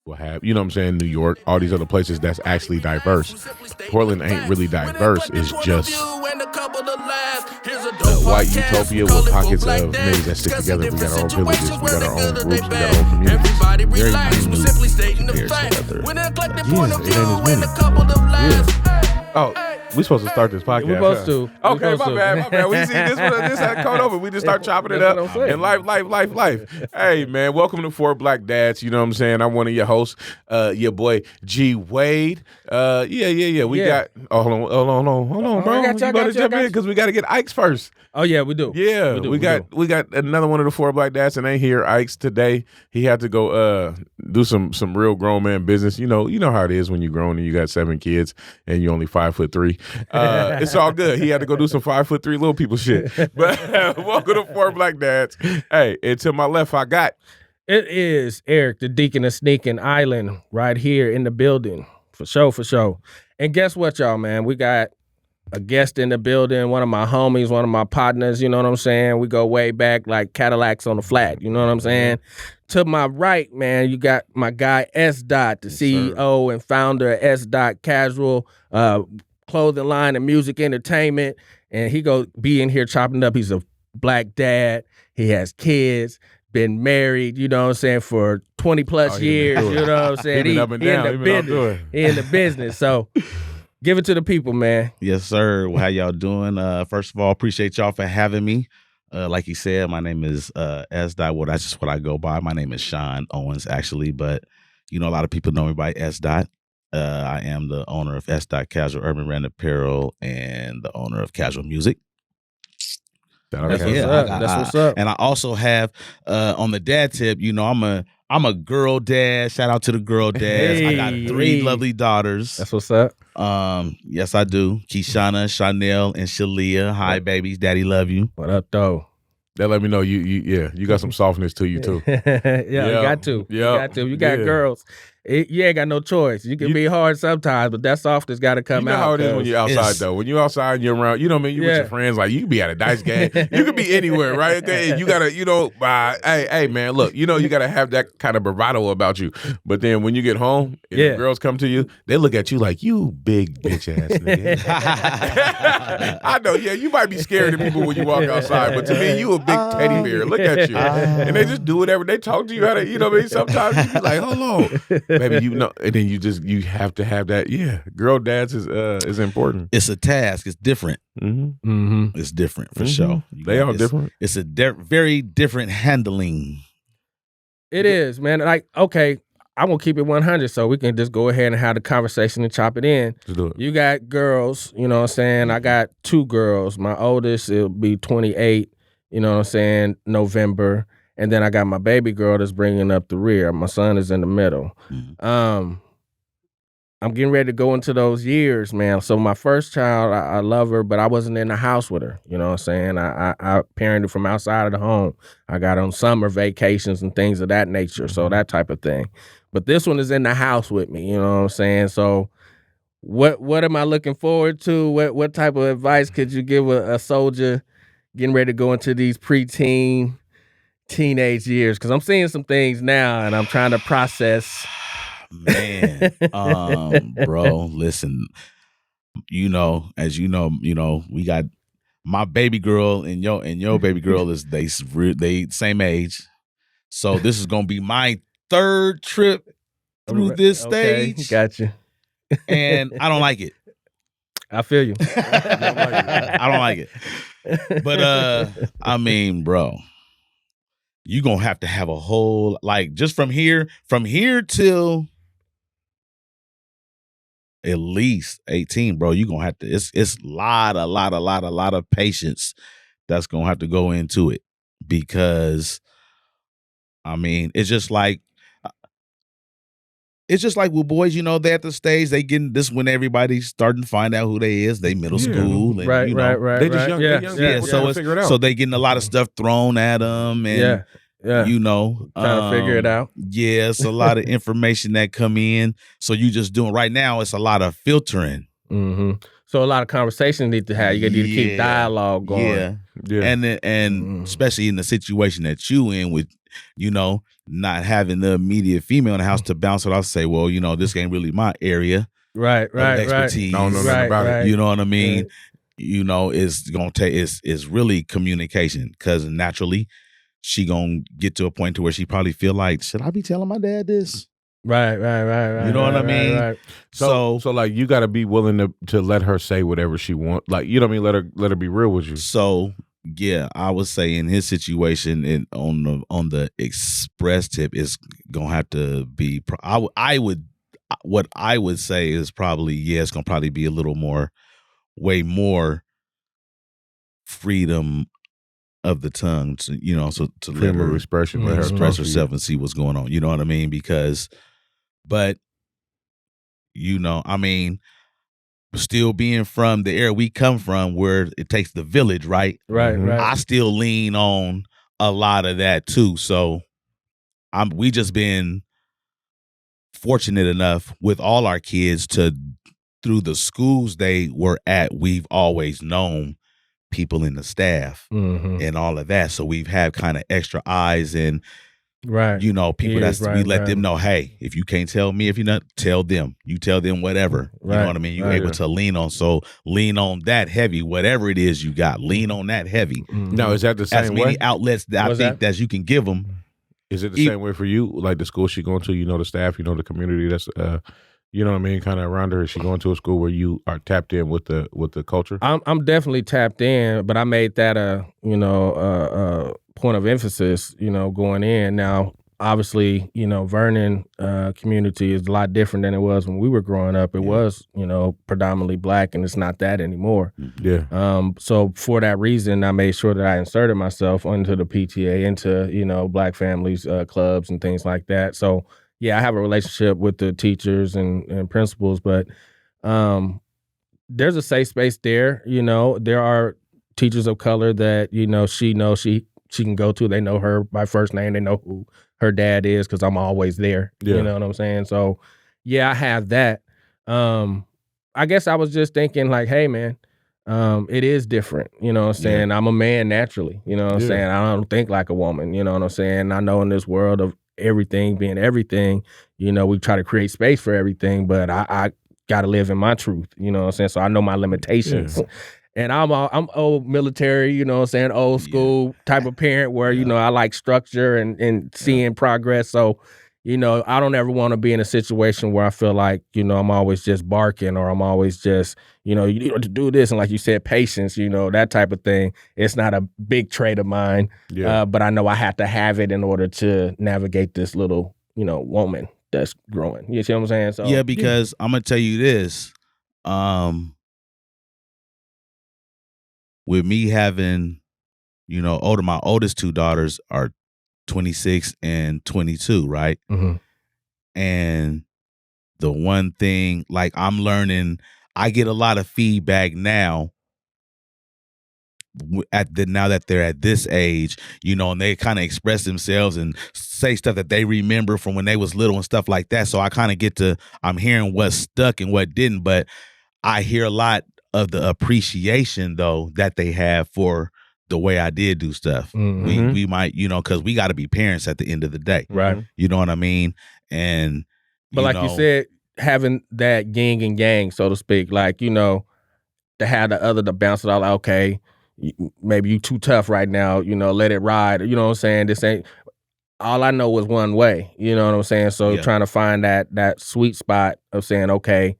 will have. You know what I'm saying? New York, all these other places that's actually diverse. Portland ain't really diverse. It's just white utopia with pockets of niggas that stick together. We got our own villages, we got our own groups, we got our own communities. Very minute compared to other. Yeah, it ain't as many. Yeah. Oh, we supposed to start this podcast. We're supposed to. Okay, my bad. We see this had code over. We just start chopping it up. And life. Hey, man, welcome to Four Black Dads. You know what I'm saying? I'm one of your hosts, your boy G Wade. Yeah. We got. Oh, hold on, bro. You better jump in because we got to get Ikes first. Oh yeah, we do. Yeah, we got another one of the Four Black Dads, and ain't here. Ikes today. He had to go do some real grown man business. You know how it is when you're grown and you got 7 kids and you only 5'3". It's all good. He had to go do some 5'3" little people shit. But welcome to Four Black Dads. Hey, and to my left, I got. It is Eric, the Deacon of Sneaking Island, right here in the building. For sure. And guess what, y'all, man? We got a guest in the building, one of my homies, one of my partners, you know what I'm saying? We go way back like Cadillacs on the flat, you know what I'm saying? To my right, man, you got my guy S. Dot, the CEO and founder of S. Dot Casual clothing line and music entertainment. And he go be in here chopping up. He's a black dad. He has kids, been married, you know what I'm saying, for 20 plus years, you know what I'm saying? He in the business. So give it to the people, man. Yes, sir. Well, how y'all doing? First of all, appreciate y'all for having me. Like he said, my name is S. Dot. Well, that's just what I go by. My name is Sean Owens, actually, but a lot of people know me by S. Dot. I am the owner of S. Dot Casual Urban Brand Apparel and the owner of Casual Music. That's what's up. And I also have on the dad tip, I'm a girl dad. Shout out to the girl dads. I got 3 lovely daughters. That's what's up. Yes, I do. Kishana, Chanel, and Shalia. Hi, babies. Daddy love you. What up, though? That let me know you got some softness to you too. You got to. You got girls. You ain't got no choice. You can be hard sometimes, but that softness got to come out. You know how it is when you're outside, though. When you're outside and you're around, you know what I mean? You're with your friends, like, you can be at a dice game. You can be anywhere, right? Okay, and you got to, hey, man, look, you got to have that kind of bravado about you. But then when you get home and the girls come to you, they look at you like, you big bitch-ass nigga. I know, you might be scared of people when you walk outside, but to me, you a big teddy bear. Look at you. And they just do whatever. They talk to you how to, you know what I mean? Sometimes you be like, hold on. Maybe and then you have to have that. Yeah, girl dads is important. It's a task. It's different. It's different for sure. They are different. It's a very different handling. It is, man. Like, okay, I'm gonna keep it 100, so we can just go ahead and have the conversation and chop it in. Let's do it. You got girls, you know what I'm saying? I got 2 girls. My oldest, it'll be 28. You know what I'm saying? November. And then I got my baby girl that's bringing up the rear. My son is in the middle. I'm getting ready to go into those years, man. So my first child, I love her, but I wasn't in the house with her. You know what I'm saying? I parented from outside of the home. I got on summer vacations and things of that nature, so that type of thing. But this one is in the house with me, you know what I'm saying? So what am I looking forward to? What type of advice could you give a soldier getting ready to go into these teenage years? Because I'm seeing some things now and I'm trying to process. Man, bro, listen, as you know, we got my baby girl and your baby girl is they same age. So this is gonna be my 3rd trip through this stage. Gotcha. And I don't like it. I feel you. I don't like it. But I mean, bro, you gonna have to have a whole, like, just from here till at least 18, bro. You gonna have to. It's a lot of patience that's gonna have to go into it, because I mean, it's just like with boys, they at the stage they getting this when everybody's starting to find out who they is. They middle school, and, right. They just young. Yeah. So they getting a lot of stuff thrown at them, and trying to figure it out. Yeah, it's a lot of information that come in. So you just doing right now. It's a lot of filtering. So a lot of conversations need to have. You need to keep dialogue going. Yeah. And especially in the situation that you in with not having the immediate female in the house to bounce it off, say, well, this ain't really my area Right. of expertise. I don't know nothing about it. You know what I mean? Right. It's gonna take it's really communication, because naturally she gonna get to a point to where she probably feel like, should I be telling my dad this? Right. You know what I mean? Right. So like you got to be willing to let her say whatever she wants. Like, you know what I mean? Let her be real with you. So yeah, I would say in his situation, and on the express tip, is gonna have to be. What I would say is probably, it's gonna probably be a little more, way more freedom of the tongue to to let Freedom of her expression. Let her express talk to herself you. and see what's going on. You know what I mean? But I mean, still being from the area we come from, where it takes the village, right? Right. Mhm. Right. I still lean on a lot of that too. So we just been fortunate enough with all our kids to, through the schools they were at, we've always known people in the staff and all of that. So we've had kind of extra eyes and Right. people Ears, we let them know, hey, if you can't tell me, if you're not, tell them. You tell them whatever. You know what I mean? You're able to lean on. So lean on that heavy, whatever it is you got. Lean on that heavy. Now, is that the same As many way? outlets that I think that you can give them. Is it the same way for you? Like the school she going to, the staff, the community that's, you know what I mean, kind of around her. Is she going to a school where you are tapped in with the culture? I'm definitely tapped in, but I made that a point of emphasis, going in. Now, obviously, Vernon community is a lot different than it was when we were growing up. It was, predominantly Black, and it's not that anymore. Yeah. So for that reason, I made sure that I inserted myself into the PTA, into, Black families, clubs and things like that. So yeah, I have a relationship with the teachers and principals, but there's a safe space there. There are teachers of color that, she knows she can go to. They know her by first name. They know who her dad is because I'm always there. Yeah. You know what I'm saying? So yeah, I have that. I guess I was just thinking like, hey man, it is different. You know what I'm saying? I'm a man naturally. You know what I'm saying? I don't think like a woman. You know what I'm saying? I know in this world of everything being everything, we try to create space for everything, but I got to live in my truth. You know what I'm saying? So I know my limitations. Yeah. And I'm old military, you know what I'm saying, old school type of parent where, I like structure and seeing progress. So, I don't ever want to be in a situation where I feel like, I'm always just barking, or I'm always just, you need to do this. And like you said, patience, that type of thing. It's not a big trait of mine, but I know I have to have it in order to navigate this little, woman that's growing. You see what I'm saying? So yeah, because I'm going to tell you this. With me having, my oldest two daughters are 26 and 22, right? Mm-hmm. And the one thing, like, I'm learning, I get a lot of feedback now now that they're at this age, and they kind of express themselves and say stuff that they remember from when they was little and stuff like that. So I kind of I'm hearing what stuck and what didn't, but I hear a lot of the appreciation though that they have for the way I did do stuff. Mm-hmm. We might, because we got to be parents at the end of the day. Right. You know what I mean? And but like you said, having that yin and yang, so to speak, like, to have the other to bounce it all, like, okay, maybe you too tough right now, let it ride. You know what I'm saying? This ain't, all I know was one way. You know what I'm saying? So trying to find that sweet spot of saying, okay,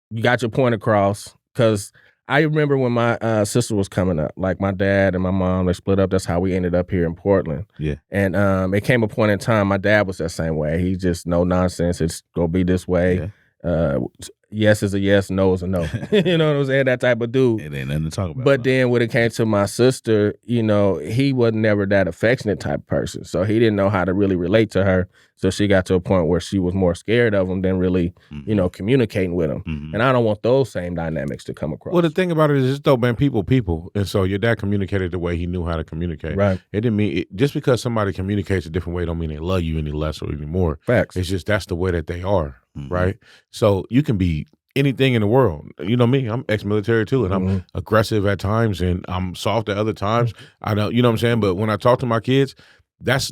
you got your point across. Because I remember when my sister was coming up, like my dad and my mom, they split up. That's how we ended up here in Portland. Yeah. And it came a point in time, my dad was that same way. He just, no nonsense. It's going to be this way. Yeah. Yes is a yes, no is a no. You know what I'm saying? That type of dude. It ain't nothing to talk about. But then when it came to my sister, he wasn't never that affectionate type of person. So he didn't know how to really relate to her. So she got to a point where she was more scared of him than really, communicating with him. Mm-hmm. And I don't want those same dynamics to come across. Well, the thing about it is, though, man, people. And so your dad communicated the way he knew how to communicate. Right. It didn't mean, just because somebody communicates a different way don't mean they love you any less or any more. Facts. It's just that's the way that they are. Mm-hmm. Right. So you can be anything in the world. You know me, I'm ex-military too, and I'm aggressive at times and I'm soft at other times. I don't, you know what I'm saying? But when I talk to my kids, that's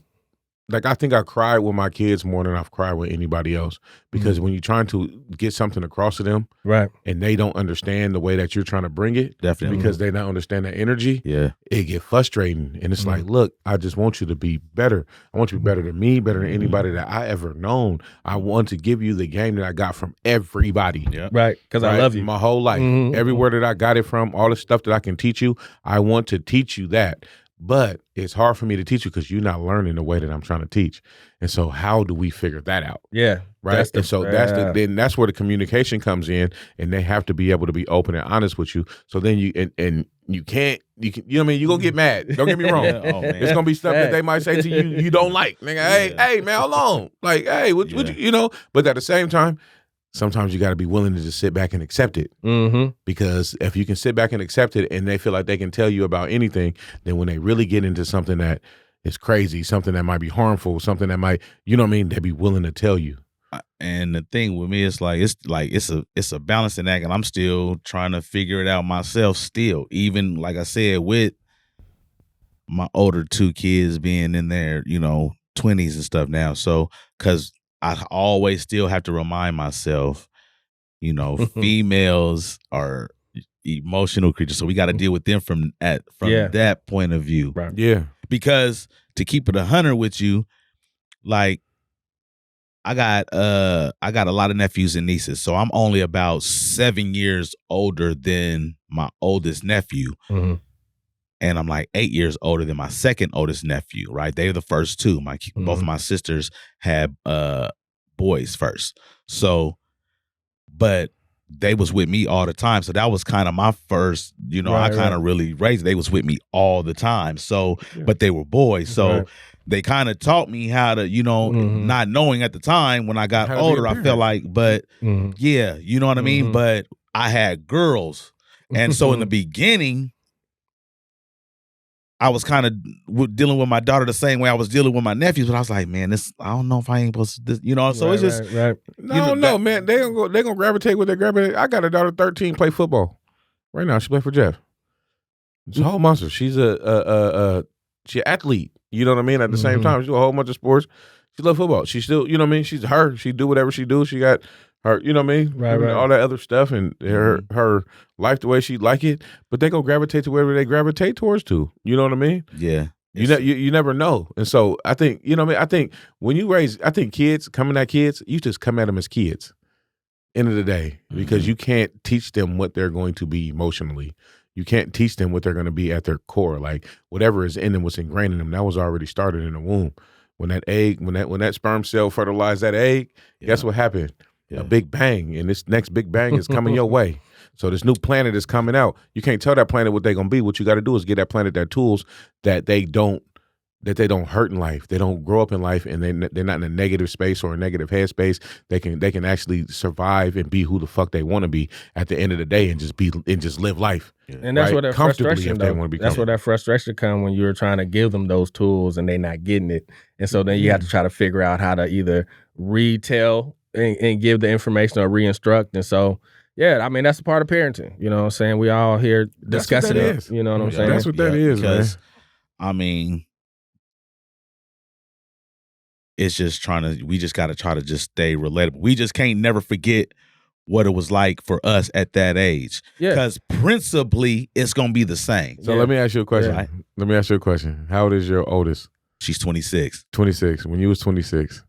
like I think I cried with my kids more than I've cried with anybody else because when you're trying to get something across to them, Right. and they don't understand the way that you're trying to bring it, Definitely. because they don't understand that energy, Yeah. it get frustrating. And it's like, look, I just want you to be better. I want you to be better than me, better than anybody that I ever known. I want to give you the game that I got from everybody. Yeah. Right. Because I love you. My whole life. Everywhere that I got it from, all the stuff that I can teach you, I want to teach you that. But it's hard for me to teach you because you're not learning the way that I'm trying to teach. And so how do we figure that out? Yeah. Right. That's where the communication comes in, and they have to be able to be open and honest with you. So then you know what I mean? You're gonna get mad. Don't get me wrong. Oh, man. It's gonna be stuff that they might say to you you don't like. Nigga, hey, man, hold on. Like, hey, what you know? But at the same time, sometimes you got to be willing to just sit back and accept it. Because if you can sit back and accept it and they feel like they can tell you about anything, then when they really get into something that is crazy, something that might be harmful, something that might, you know what I mean, they be willing to tell you. And the thing with me is it's a balancing act, and I'm still trying to figure it out myself still. Even like I said, with my older two kids being in their, 20s and stuff now. So, because I always still have to remind myself, females are emotional creatures, so we got to deal with them from that point of view. Right. Yeah. Because to keep it 100 with you, like I got a lot of nephews and nieces, so I'm only about 7 years older than my oldest nephew. And I'm like 8 years older than my second oldest nephew, right? They're the first two. Both of my sisters had boys first. So, but they was with me all the time. So that was kind of my first, I kind of really raised. They was with me all the time. So, but they were boys. So they kind of taught me how to, not knowing at the time when I got older, I felt like, but yeah, you know what I mean? But I had girls. And so in the beginning, I was kind of dealing with my daughter the same way I was dealing with my nephews, but I was like, man, I don't know if I ain't supposed to, so it's just. No, man, they gonna gravitate with their gravitate. I got a daughter 13 play football. Right now, she play for Jeff. She's a whole monster. She's she an athlete. You know what I mean? At the same time, she do a whole bunch of sports. She love football. She still, you know what I mean? She's her. She do whatever she do. She got her, you know what I mean? Right. All that other stuff and her life the way she like it. But they gonna gravitate to wherever they gravitate towards to. You know what I mean? Yeah. You never know. And so I think, you know what I mean? I think when you raise, kids, coming at kids, you just come at them as kids. End of the day. Because you can't teach them what they're going to be emotionally. You can't teach them what they're going to be at their core. Like whatever is in them, what's ingrained in them, that was already started in the womb. When that egg, when that sperm cell fertilized that egg, guess what happened? A big bang. And this next big bang is coming your way. So this new planet is coming out. You can't tell that planet what they're going to be. What you got to do is get that planet their tools that they don't hurt in life. They don't grow up in life, and they're not in a negative space or a negative headspace. They can actually survive and be who the fuck they want to be at the end of the day, and just live life. And that's where that frustration. That's where that frustration comes when you're trying to give them those tools and they're not getting it, and so then you have to try to figure out how to either retell and give the information or re-instruct. And so, yeah, I mean that's a part of parenting. You know what I'm saying? We all here discussing it. You know what I'm saying? That's what that is, because, man. I mean, it's just we just got to try to just stay relatable. We just can't never forget what it was like for us at that age. Yeah. Because principally, it's going to be the same. So let me ask you a question. Right. Let me ask you a question. How old is your oldest? She's 26. 26. When you was 26.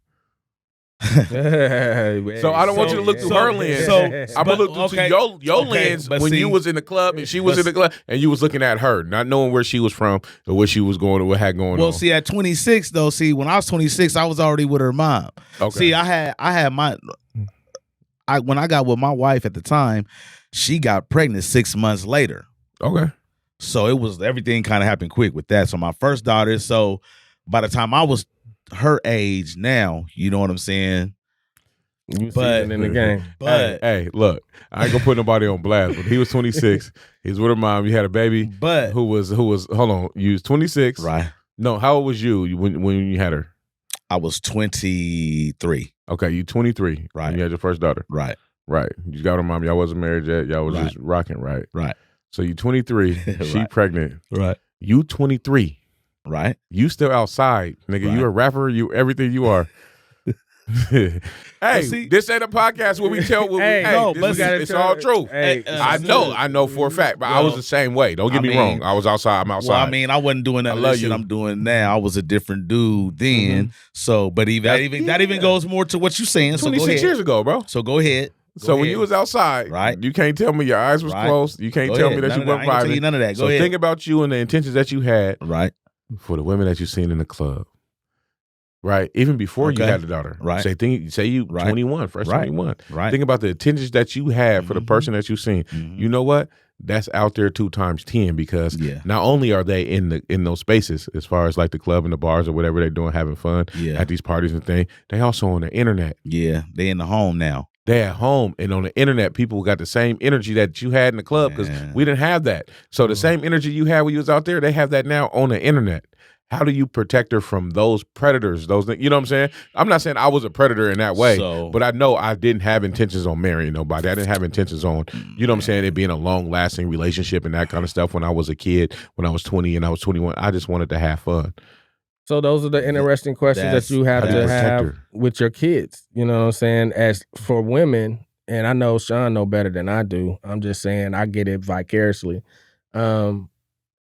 So I don't want you to look through her lens. I'm gonna look through your lens when you was in the club and she was in the club and you was looking at her, not knowing where she was from or what she was going or what had going on. Well, see, at 26 though, when I was 26, I was already with her mom. Okay. See, I had when I got with my wife at the time, she got pregnant 6 months later. Okay. So everything kind of happened quick with that. So my first daughter, so by the time I was her age now, you know what I'm saying? You but in the game. But hey, look, I ain't gonna put nobody on blast, but he was 26. He was with her mom. You had a baby, but who was hold on, you was 26. Right. No, how old was you when you had her? I was 23. Okay, you 23. Right. And you had your first daughter. Right. Right. You got her mom. Y'all wasn't married yet. Y'all was just rocking, right? Right. So you 23. She pregnant. Right. You 23. Right. You still outside, nigga. Right. You a rapper. You everything you are. Hey, see- this ain't a podcast where we tell. Hey, no, this but is- we gotta it's tell- all true. Hey, I know for a fact, but I was the same way. Don't get I me mean- wrong. I was outside. I'm outside. Well, I mean, I wasn't doing that I love shit you. I'm doing now. I was a different dude then. So, but even that even goes more to what you're saying. So go 26 ahead. years ago, bro. So go ahead. So when you was outside, Right. you can't tell me your eyes was Right. closed. You can't Go tell ahead. me that None you of that. weren't I ain't gonna tell vibing. you none of that. Go So ahead. think about you and the intentions that you had Right. for the women that you seen in the club. Right, even before you Okay. had a daughter. Right. Say you Right. 21, fresh Right. 21. Right. Think about the intentions that you had for the Mhm. person that you seen. Mhm. You know what? That's out there 2 times 10 because Yeah. not only are they in those spaces as far as like the club and the bars or whatever they're doing, having fun Yeah. at these parties and things, they also on the internet. Yeah. They in the home now. They at home and on the internet, people got the same energy that you had in the club because Yeah. we didn't have that. So the same energy you had when you was out there, they have that now on the internet. How do you protect her from those predators? Those, you know what I'm saying? I'm not saying I was a predator in that way, So- but I know I didn't have intentions on marrying nobody. I didn't have intentions on, you know what I'm saying, it being a long lasting relationship and that kind of stuff when I was a kid, when I was 20 and I was 21. I just wanted to have fun. So those are the interesting questions That's- that you have how do you to protect have her? with your kids. You know what I'm saying? As for women, and I know Sean know better than I do. I'm just saying I get it vicariously.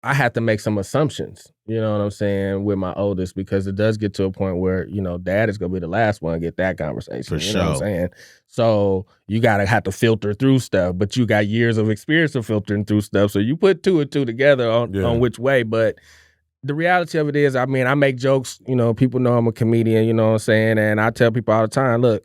I have to make some assumptions, you know what I'm saying, with my oldest because it does get to a point where, you know, dad is gonna be the last one to get that conversation. For you know what I'm sure. saying? So you gotta have to filter through stuff, but you got years of experience of filtering through stuff. So you put 2 and 2 together on which way. But the reality of it is, I mean, I make jokes, you know, people know I'm a comedian, you know what I'm saying? And I tell people all the time, look,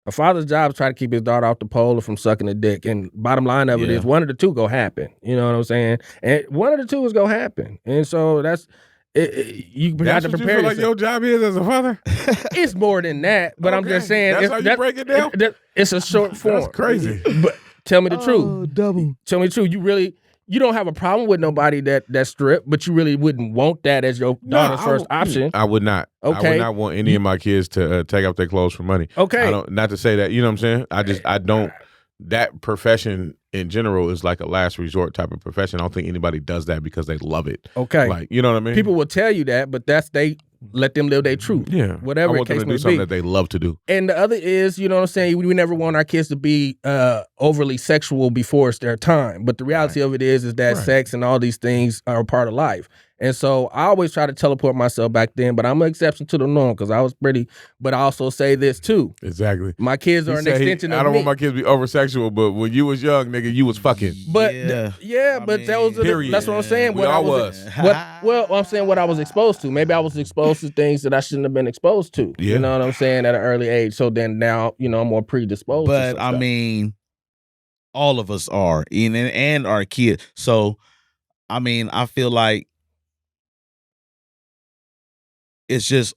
a father's job is try to keep his daughter off the pole or from sucking a dick. And bottom line of it Yeah. is one of the two go happen. You know what I'm saying? And one of the two is gonna happen. And so that's you got That's to what you prepare feel like yourself. your job is as a father? It's more than that, but I'm Okay. just saying That's how you break it down? It's a short form. That's crazy. But tell me the truth. Double. Tell me the truth. You don't have a problem with nobody that's stripped, but you really wouldn't want that as your daughter's first option. I would not. I Okay. would not want any of my kids to take off their clothes for money. Okay. I don't. Not to say that. You know what I'm saying? I don't. That profession in general is like a last resort type of profession. I don't think anybody does that because they love it. Okay. Like, you know what I mean? People will tell you that, but let them live their truth. yeah. Whatever I the want them case to may do something be. that they love to do. And the other is, you know what I'm saying, we never want our kids to be overly sexual before it's their time. But the reality of it is that Right. sex and all these things are a part of life. And so I always try to teleport myself back then, but I'm an exception to the norm because I was pretty. But I also say this too. Exactly. My kids are He an said extension I of don't me. want my kids to be over sexual, but when you was young, nigga, you was fucking. But Yeah. but that was Period. that's what I'm saying. We What I all was. was. I'm saying what I was exposed to. Maybe I was exposed to things that I shouldn't have been exposed to. Yeah. You know what I'm saying, at an early age. So then now, you know, I'm more predisposed. to But some I stuff. mean, all of us are, and our kids. So, I mean, I feel like it's just.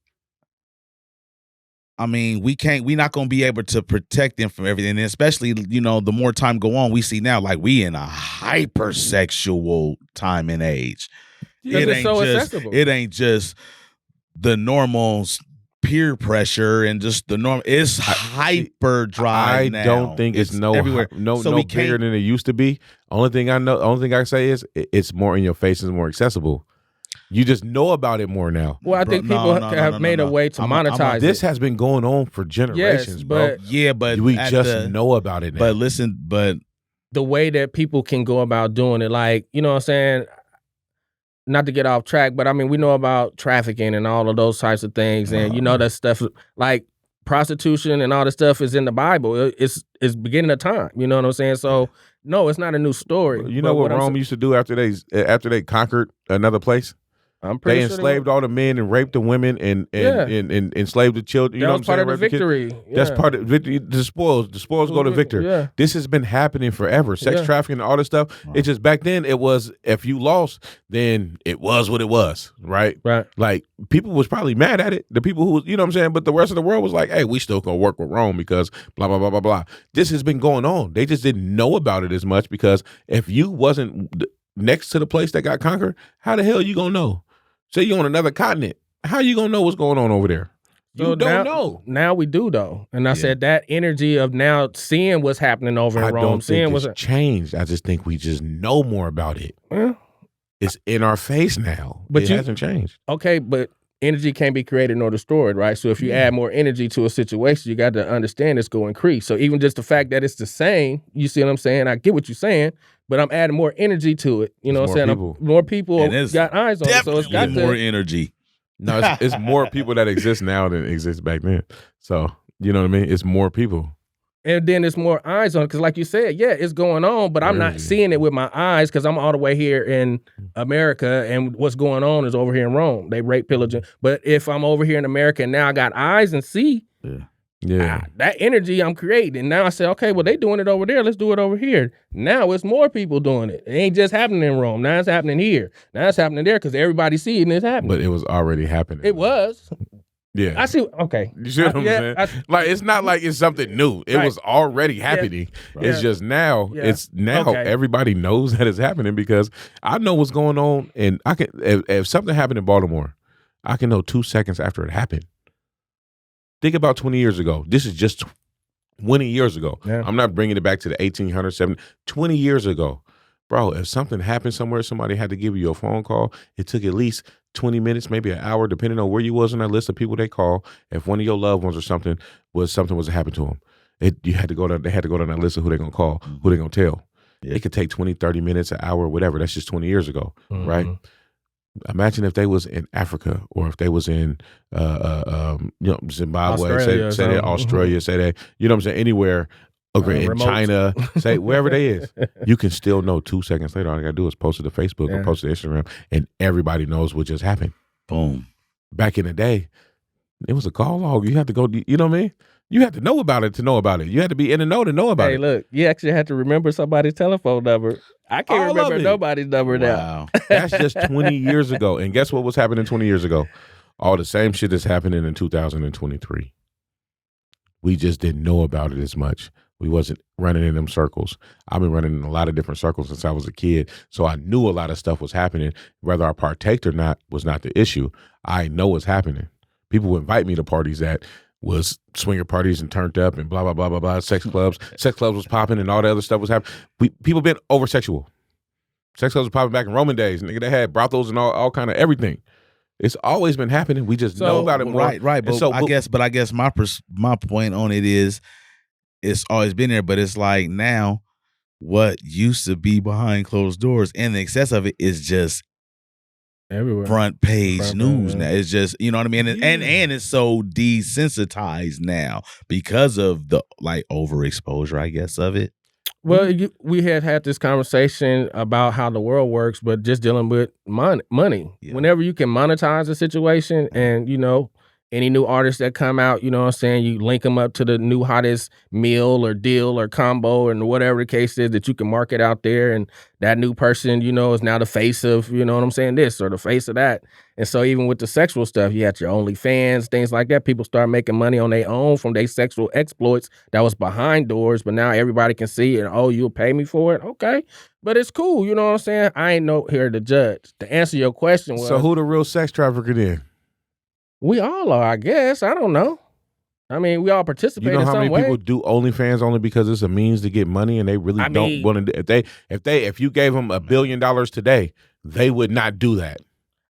I mean, we're not gonna be able to protect them from everything, and especially, you know, the more time go on, we see now like we in a hypersexual time and age. Because it's so accessible. It ain't just the normal peer pressure and just the norm. It's hyper drive. I now. don't think it's everywhere. no So we bigger can't- than it used to be. Only thing I say is it's more in your face, it's more accessible. You just know about it more now. Well, I Bro, think people have made a way to monetize This it. has been going on for generations, bro. but Yeah, but We at just know about it now. But listen, but the way that people can go about doing it, like, you know what I'm saying? Not to get off track, but I mean, we know about trafficking and all of those types of things. And you know, that stuff like prostitution and all this stuff is in the Bible. It's beginning of time. You know what I'm saying? So no, it's not a new story. You know what Rome used to do after they conquered another place? I'm pretty They sure enslaved all the men and raped the women and enslaved the children. You that know was what I'm part saying? of the Raped the kids. victory. That's Yeah. part of victory. The spoils go to Victor. Yeah. This has been happening forever. Sex Yeah. trafficking and all this stuff. Right. It's just back then it was if you lost, then it was what it was, right? Right. Like people was probably mad at it. The people who, you know what I'm saying, but the rest of the world was like, hey, we still gonna work with Rome because blah blah blah blah blah. This has been going on. They just didn't know about it as much because if you wasn't next to the place that got conquered, how the hell you gonna know? Say you on another continent. How you gonna know what's going on over there? You So don't now, know. Now we do though, and I Yeah. said that energy of now seeing what's happening over in I Rome, don't seeing think what's it's changed. I just think we just know more about it. well, It's in our face now. But it hasn't changed. Okay, but energy can't be created nor destroyed, right? So if you add more energy to a situation, you got to understand it's going to increase. So even just the fact that it's the same, you see what I'm saying? I get what you're saying, but I'm adding more energy to it. You know what I'm saying? More people got eyes on it, so it's got more energy. No, it's more people that exist now than exist back then. So you know what I mean? It's more people. And then there's more eyes on it because, like you said, yeah, it's going on, but I'm not seeing it with my eyes because I'm all the way here in America, and what's going on is over here in Rome. They rape, pillage. But if I'm over here in America and now I got eyes and see, that energy I'm creating. And now I say, okay, well, they doing it over there. Let's do it over here. Now it's more people doing it. It ain't just happening in Rome. Now it's happening here. Now it's happening there because everybody's seeing it's happening. But it was already happening. It was. Yeah. I see. Okay. You see what I'm saying? Like, it's not like it's something new. It was already happening. It's just now, everybody knows that it's happening because I know what's going on. And I can, if something happened in Baltimore, I can know 2 seconds after it happened. Think about 20 years ago. This is just 20 years ago. Yeah. I'm not bringing it back to the 1800s, 20 years ago. Bro, if something happened somewhere, somebody had to give you a phone call. It took at least 20 minutes, maybe an hour, depending on where you was on that list of people they call. If one of your loved ones or something was to happen to them, they had to go down that list of who they're going to call, who they're going to tell. Yeah. It could take 20, 30 minutes, an hour, whatever. That's just 20 years ago, right? Imagine if they was in Africa or if they was in Zimbabwe, Australia, say that, Australia, say that, you know what I'm saying, anywhere. Okay, in China, say wherever they is, you can still know 2 seconds later. All I gotta do is post it to Facebook or post it to Instagram, and everybody knows what just happened. Boom. Back in the day, it was a call log. You had to go, you know what I mean? You had to know about it to know about it. You had to be in the know to know about it. Hey, look, you actually had to remember somebody's telephone number. I can't remember nobody's number now. That's just 20 years ago. And guess what was happening 20 years ago? All the same shit that's happening in 2023. We just didn't know about it as much. We wasn't running in them circles. I've been running in a lot of different circles since I was a kid. So I knew a lot of stuff was happening. Whether I partaked or not was not the issue. I know what's happening. People would invite me to parties that was swinger parties and turned up and blah, blah, blah, blah, blah, sex clubs. Sex clubs was popping and all the other stuff was happening. People been over sexual. Sex clubs was popping back in Roman days. Nigga, they had brothels and all kind of everything. It's always been happening. We just know about it more. Right. But I guess my point on it is, it's always been there, but it's like now what used to be behind closed doors and the excess of it is just everywhere. Front page news now. It's just, you know what I mean? And it's so desensitized now because of the overexposure, I guess, of it. Well, we had this conversation about how the world works, but just dealing with money. Yeah. Whenever you can monetize a situation and, any new artists that come out, you know what I'm saying, you link them up to the new hottest meal or deal or combo and whatever the case is that you can market out there. And that new person, is now the face of, you know what I'm saying, this or the face of that. And so even with the sexual stuff, you had your OnlyFans, things like that. People start making money on their own from their sexual exploits that was behind doors. But now everybody can see it. Oh, you'll pay me for it? Okay. But it's cool. You know what I'm saying? I ain't here to judge. To answer your question was, so who the real sex trafficker then? We all are, I guess. I don't know. I mean, we all participate in some way. You know how many people do OnlyFans only because it's a means to get money, and they really don't want to. If you gave them $1 billion today, they would not do that.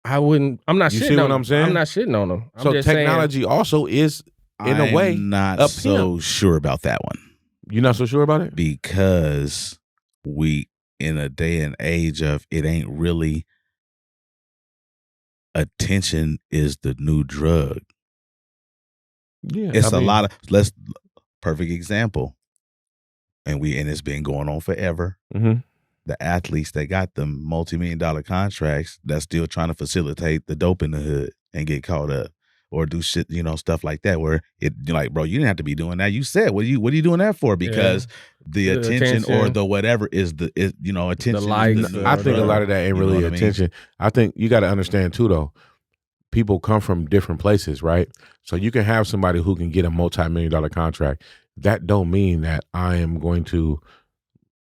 I wouldn't. I'm not. You see what I'm saying? I'm not shitting on them. So technology also is in a way. I'm not so sure about that one. You're not so sure about it because we in a day and age of it ain't really. Attention is the new drug. Yeah, it's a lot of perfect example. And it's been going on forever. Mm-hmm. The athletes that got the multi-million-dollar contracts that's still trying to facilitate the dope in the hood and get caught up or do shit, stuff like that where you're like, bro, you didn't have to be doing that. You said, what are you doing that for? Because the attention or the whatever is attention. I think a lot of that ain't really attention. I think you got to understand too, though, people come from different places, right? So you can have somebody who can get a multi-million-dollar contract. That don't mean that I am going to,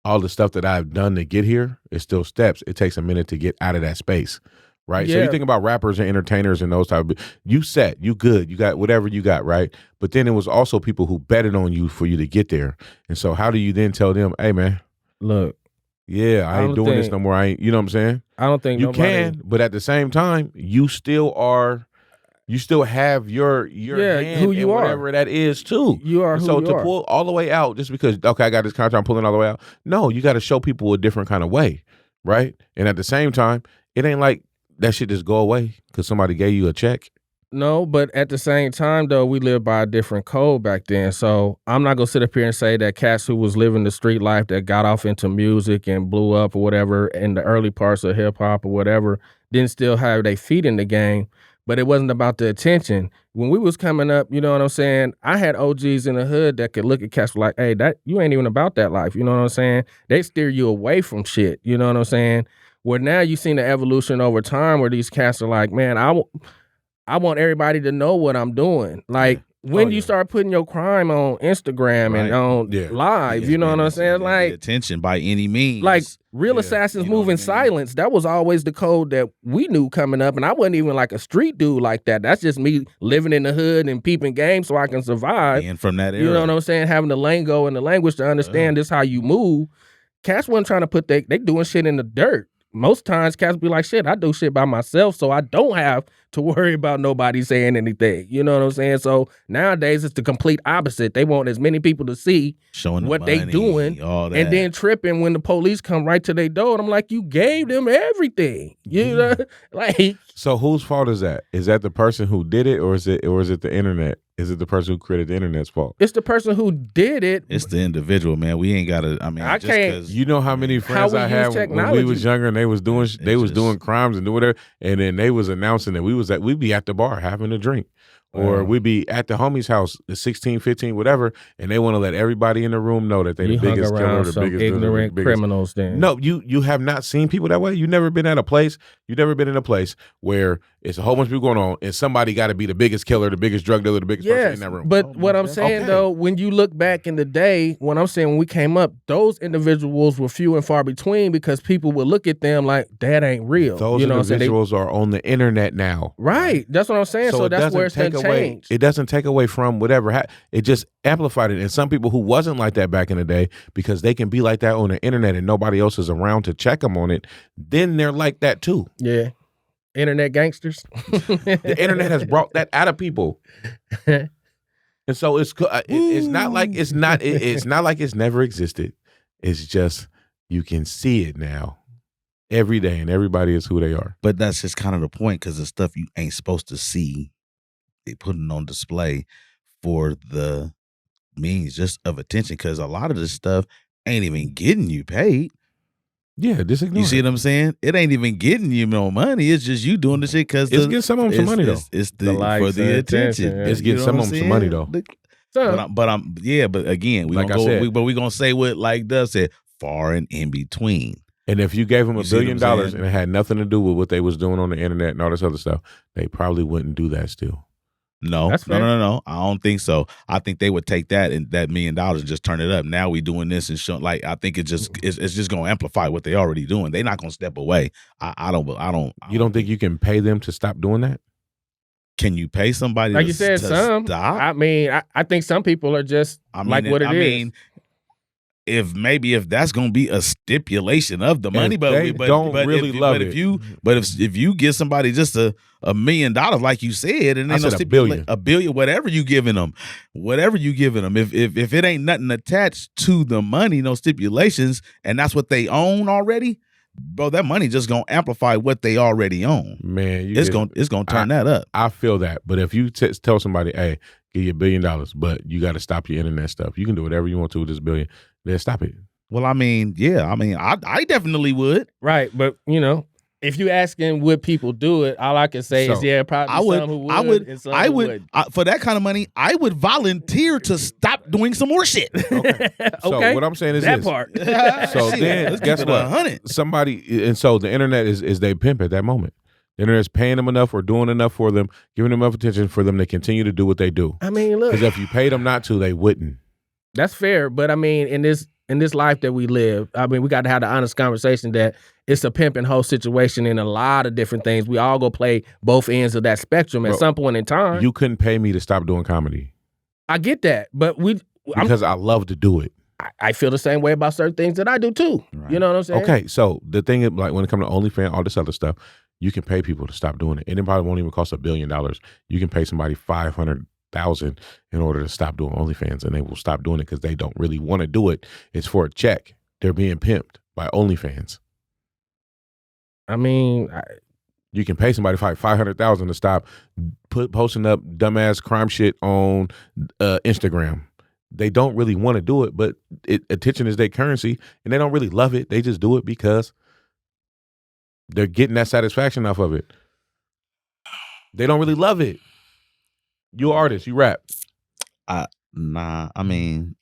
all the stuff that I've done to get here is still steps. It takes a minute to get out of that space. Right. Yeah. So you think about rappers and entertainers and those type of, you good, you got whatever you got, right? But then it was also people who betted on you for you to get there. And so how do you then tell them, hey man, look, Yeah, I ain't don't doing this think- no more. I ain't. You know what I'm saying? I don't think You nobody can, but at the same time, you still are. You still have your hand who you in are. whatever that is too. You are And who so you to are. pull all the way out just because okay, I got this contract, I'm pulling all the way out. No, you got to show people a different kind of way, right? And at the same time, it ain't like that shit just go away because somebody gave you a check. No, but at the same time, though, we lived by a different code back then. So I'm not gonna sit up here and say that cats who was living the street life that got off into music and blew up or whatever in the early parts of hip hop or whatever didn't still have their feet in the game. But it wasn't about the attention. When we was coming up, you know what I'm saying? I had OGs in the hood that could look at cats like, hey, that you ain't even about that life. You know what I'm saying? They steer you away from shit. You know what I'm saying? Where now you seen the evolution over time where these cats are like, man, I want everybody to know what I'm doing. Like when you start putting your crime on Instagram and on live, you know what I'm saying? Like attention by any means. Like real assassins move in silence. That was always the code that we knew coming up. And I wasn't even like a street dude like that. That's just me living in the hood and peeping game so I can survive. And from that era. You know what I'm saying? Having the lingo and the language to understand this how you move. Cats wasn't trying to put they doing shit in the dirt. Most times cats be like, shit, I do shit by myself, so I don't have to worry about nobody saying anything. You know what I'm saying? So nowadays it's the complete opposite. They want as many people to see showing what the money, they doing all that. and then tripping when the police come right to their door. And I'm like, you gave them everything. You know? Like So whose fault is that? Is that the person who did it or is it the internet? Is it the person who created the internet's fault? it's the person who did it. It's the individual, man. We ain't gotta. I mean, I just can't- 'cause- You know how many friends we I use had when we technology. was younger and they was doing just- doing crimes and do whatever, and then they was announcing that we'd be at the bar having a drink. Or we'd be at the homie's house, the 16, 15, whatever, and they want to let everybody in the room know that they You the hung biggest killer, around the some biggest ignorant the biggest, criminals then. No, you have not seen people that way. You never been at a place. You never been in a place where it's a whole bunch of people going on, and somebody got to be the biggest killer, the biggest drug dealer, the biggest person Yes, in that room. but what I'm saying though, when you look back in the day, when I'm saying when we came up, those individuals were few and far between because people would look at them like that ain't real. Those you know what I'm saying? individuals are on the internet now. Right. That's what I'm saying. So it that's doesn't where it's take done away. changed. It doesn't take away from whatever. It just amplified it. And some people who wasn't like that back in the day, because they can be like that on the internet and nobody else is around to check them on it, then they're like that too. Yeah. Internet gangsters. The internet has brought that out of people. And so it's not like it's not like it's never existed. It's just you can see it now every day, and everybody is who they are. But that's just kind of the point, because the stuff you ain't supposed to see, they put it on display for the means just of attention. Because a lot of this stuff ain't even getting you paid. Yeah, just ignore You see it. what I'm saying? It ain't even getting you no money. It's just you doing the shit because It's getting some of them some money though. It's The likes for the and attention. attention, yeah. It's getting You know some what of them I'm some money saying? though. But again, we Like gonna I go. said. But we gonna say what like Doug said, far and in between. And if you gave them You $1 see what billion I'm saying? and it had nothing to do with what they was doing on the internet and all this other stuff, they probably wouldn't do that still. No, That's fair. no. I don't think so. I think they would take that and that $1 million and just turn it up. Now we doing this and show, like I think it's just gonna amplify what they already doing. They're not gonna step away. I don't. You don't think you can pay them to stop doing that? Can you pay somebody? Like to, you said, to some. stop? I mean, I think some people are just like what it is. mean, if that's gonna be a stipulation of the money, but they don't really if, love but it. if you give somebody just $1 million, like you said, and I then said $1 billion. $1 billion, whatever you giving them, if it ain't nothing attached to the money, no stipulations, and that's what they own already, bro, that money just gonna amplify what they already own. Man, It's gonna turn that up. I feel that. But if you tell somebody, hey, give you $1 billion, but you got to stop your internet stuff. You can do whatever you want to with this $1 billion. Then stop it. Well, I mean, yeah, I definitely would. Right, but you know, if you asking would people do it, all I can say is So, probably some who would. And some who wouldn't. For that kind of money, I would volunteer to stop doing some more shit. Okay. So Okay. what I'm saying is that this. part. So Shit, then, let's guess keep it what? 100. Somebody, and so the internet is they pimp at that moment. The internet's paying them enough or doing enough for them, giving them enough attention for them to continue to do what they do. I mean, look, Because if you paid them not to, they wouldn't. that's fair, but I mean, in this life that we live, I mean, we got to have the honest conversation that it's a pimp and hoe situation in a lot of different things. We all go play both ends of that spectrum at Bro, some point in time. You couldn't pay me to stop doing comedy I get that, but because I love to do it. I feel the same way about certain things that I do too. Right. You know what I'm saying? Okay, so the thing is, like when it comes to OnlyFans, all this other stuff, you can pay people to stop doing it. Anybody won't even cost $1 billion. You can pay somebody $500,000 in order to stop doing OnlyFans, and they will stop doing it because they don't really want to do it. It's for a check. They're being pimped by OnlyFans. I mean, You can pay somebody $500,000 to stop posting up dumbass crime shit on Instagram. They don't really want to do it, but attention is their currency, and they don't really love it. They just do it because they're getting that satisfaction off of it. They don't really love it. You artist, you rap. Nah, I mean,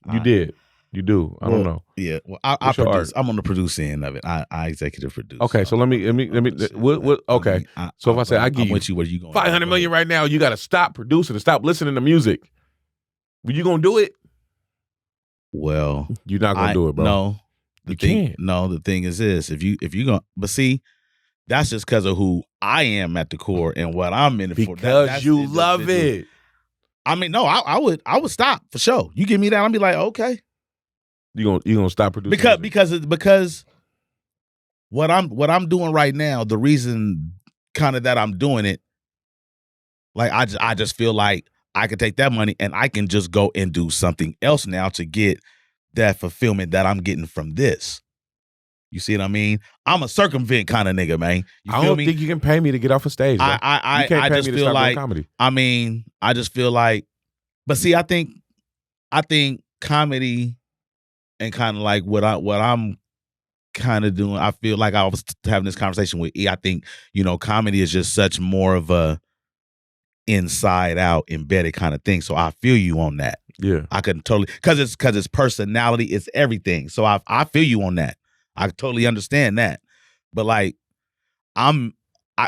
You do. I don't know. Yeah, well, I What's your produce. art? I'm on the producing end of it. I executive produce. Okay, so let me. What? Okay, so if I say I give you where you going? $500 million right now, you got to stop producing and stop listening to music. Are you gonna do it? Well, You're not gonna do it, bro. No, You can't. No, the thing is this: if you going, but see, that's just because of who I am at the core and what I'm in it for. Because you love it. I mean, no, I would stop for sure. You give me that, I'll be like, okay. You gonna stop producing because what I'm doing right now, the reason kind of that I'm doing it, like I just feel like I can take that money and I can just go and do something else now to get that fulfillment that I'm getting from this. You see what I mean? I'm a circumvent kind of nigga, man. You I feel don't me? think you can pay me to get off a stage. Bro. I you can't pay just me to feel stop like doing comedy. I mean, I just feel like, but see, I think comedy and kind of like what I'm kind of doing. I feel like I was having this conversation with E. I think, comedy is just such more of a inside out embedded kind of thing. So I feel you on that. Yeah, I can totally because it's personality, it's everything. So I feel you on that. I totally understand that. But like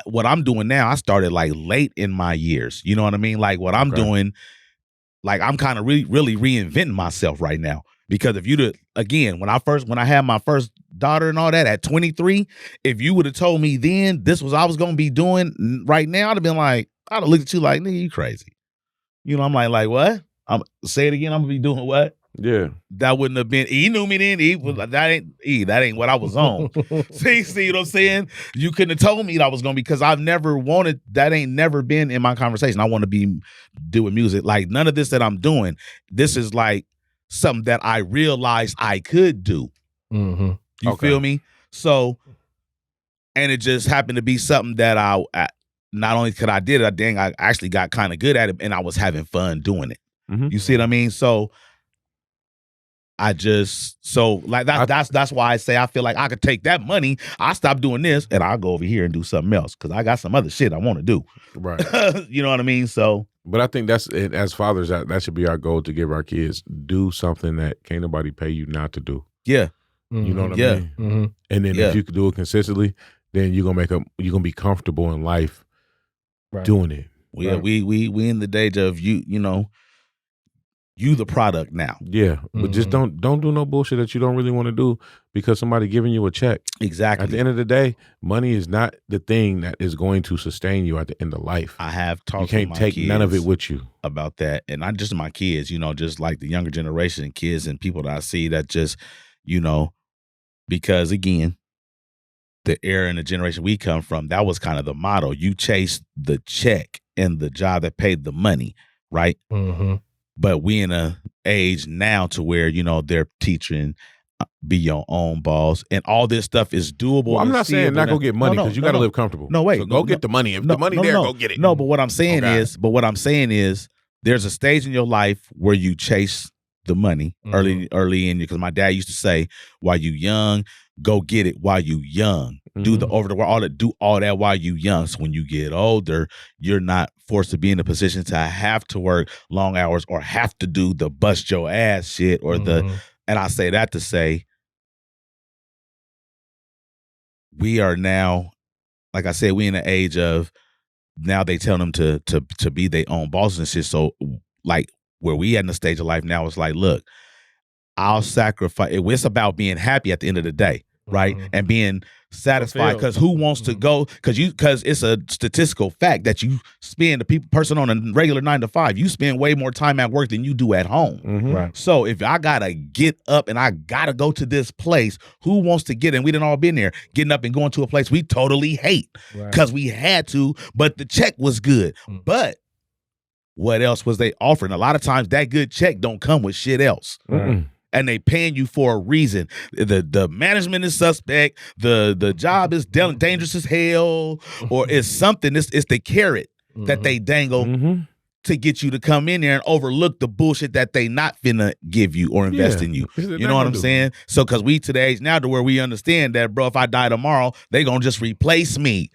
what I'm doing now, I started like late in my years. You know what I mean? Like what I'm doing, like I'm kind of really reinventing myself right now. Because if you'd again, when I had my first daughter and all that at 23, if you would have told me then this was I was gonna be doing right now, I'd have been like, I'd have looked at you like, nigga, you crazy. I'm like what? Say it again. I'm gonna be doing what? Yeah. That wouldn't have been. He knew me then. That ain't what I was on. see what I'm saying? You couldn't have told me that I was gonna be because I've never wanted. That ain't never been in my conversation. I want to be doing music. Like none of this that I'm doing. This is like something that I realized I could do. Mm-hmm. You feel me? So, and it just happened to be something that I not only could I did it, I actually got kind of good at it, and I was having fun doing it. Mm-hmm. You see what I mean? So that's why I say I feel like I could take that money, I stop doing this, and I'll go over here and do something else because I got some other shit I want to do. Right. You know what I mean? So, but I think that's it. As fathers, that should be our goal to give our kids do something that can't nobody pay you not to do. Yeah. Mm-hmm. You know what I Yeah. mean? Mm-hmm. And then if you could do it consistently, then you're gonna be comfortable in life doing it. Yeah, we in the stage of you the product now. Yeah, but just don't do no bullshit that you don't really want to do because somebody giving you a check. Exactly. At the end of the day, money is not the thing that is going to sustain you at the end of life. I have talked. You can't take none of it with you about that, and not just my kids. Just like the younger generation kids and people that I see that just, because again, the era and the generation we come from, that was kind of the motto. You chase the check and the job that paid the money, right? Mm-hmm. But we in a age now to where, they're teaching be your own boss and all this stuff is doable. Well, I'm not saying not go get money because you got to live comfortable. No, wait. So go get the money. If the money there, go get it. No, but what I'm saying is there's a stage in your life where you chase the money early in you. Because my dad used to say, while you young, go get it while you young. Do the over the world, do all that while you young. So when you get older, you're not forced to be in a position to have to work long hours or have to do the bust your ass shit or and I say that to say we are now, like I said, we in the age of now they tell them to be their own bosses and shit. So like where we at in the stage of life now, it's like, look, I'll sacrifice. It's about being happy at the end of the day. right? And being satisfied, because who wants to go, because it's a statistical fact that you spend, the person on a regular 9 to 5, you spend way more time at work than you do at home. Right. So if I gotta get up and I gotta go to this place, who wants to get in? We done all been there, getting up and going to a place we totally hate because we had to, but the check was good. But what else was they offering? A lot of times that good check don't come with shit else. And they paying you for a reason. The management is suspect. The job is dangerous as hell, or it's something. It's the carrot that they dangle to get you to come in there and overlook the bullshit that they not finna give you or invest in you. You know what I'm saying? So, because we to the age now to where we understand that, bro, if I die tomorrow, they gonna just replace me.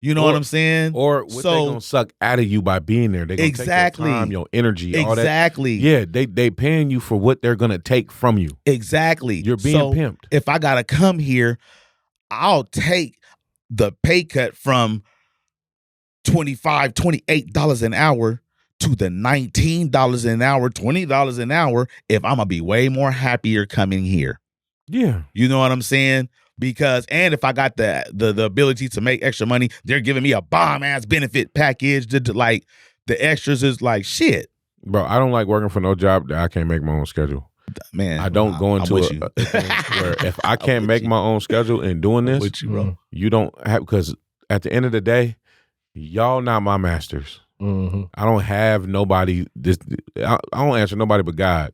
You know what I'm saying? Or what they gonna suck out of you by being there. They gonna take your time, your energy, all that. Exactly. Yeah, they paying you for what they're gonna take from you. Exactly. You're being pimped. If I gotta come here, I'll take the pay cut from $25, $28 an hour to the $19 an hour, $20 an hour, if I'm gonna be way more happier coming here. Yeah. You know what I'm saying? Because, and if I got the ability to make extra money, they're giving me a bomb ass benefit package. Like the extras is like shit. Bro, I don't like working for no job that I can't make my own schedule. Man, I don't go into a thing where if I can't make my own schedule and doing this, with you, bro. You don't have, because at the end of the day, y'all not my masters. I don't have nobody. I don't answer nobody but God.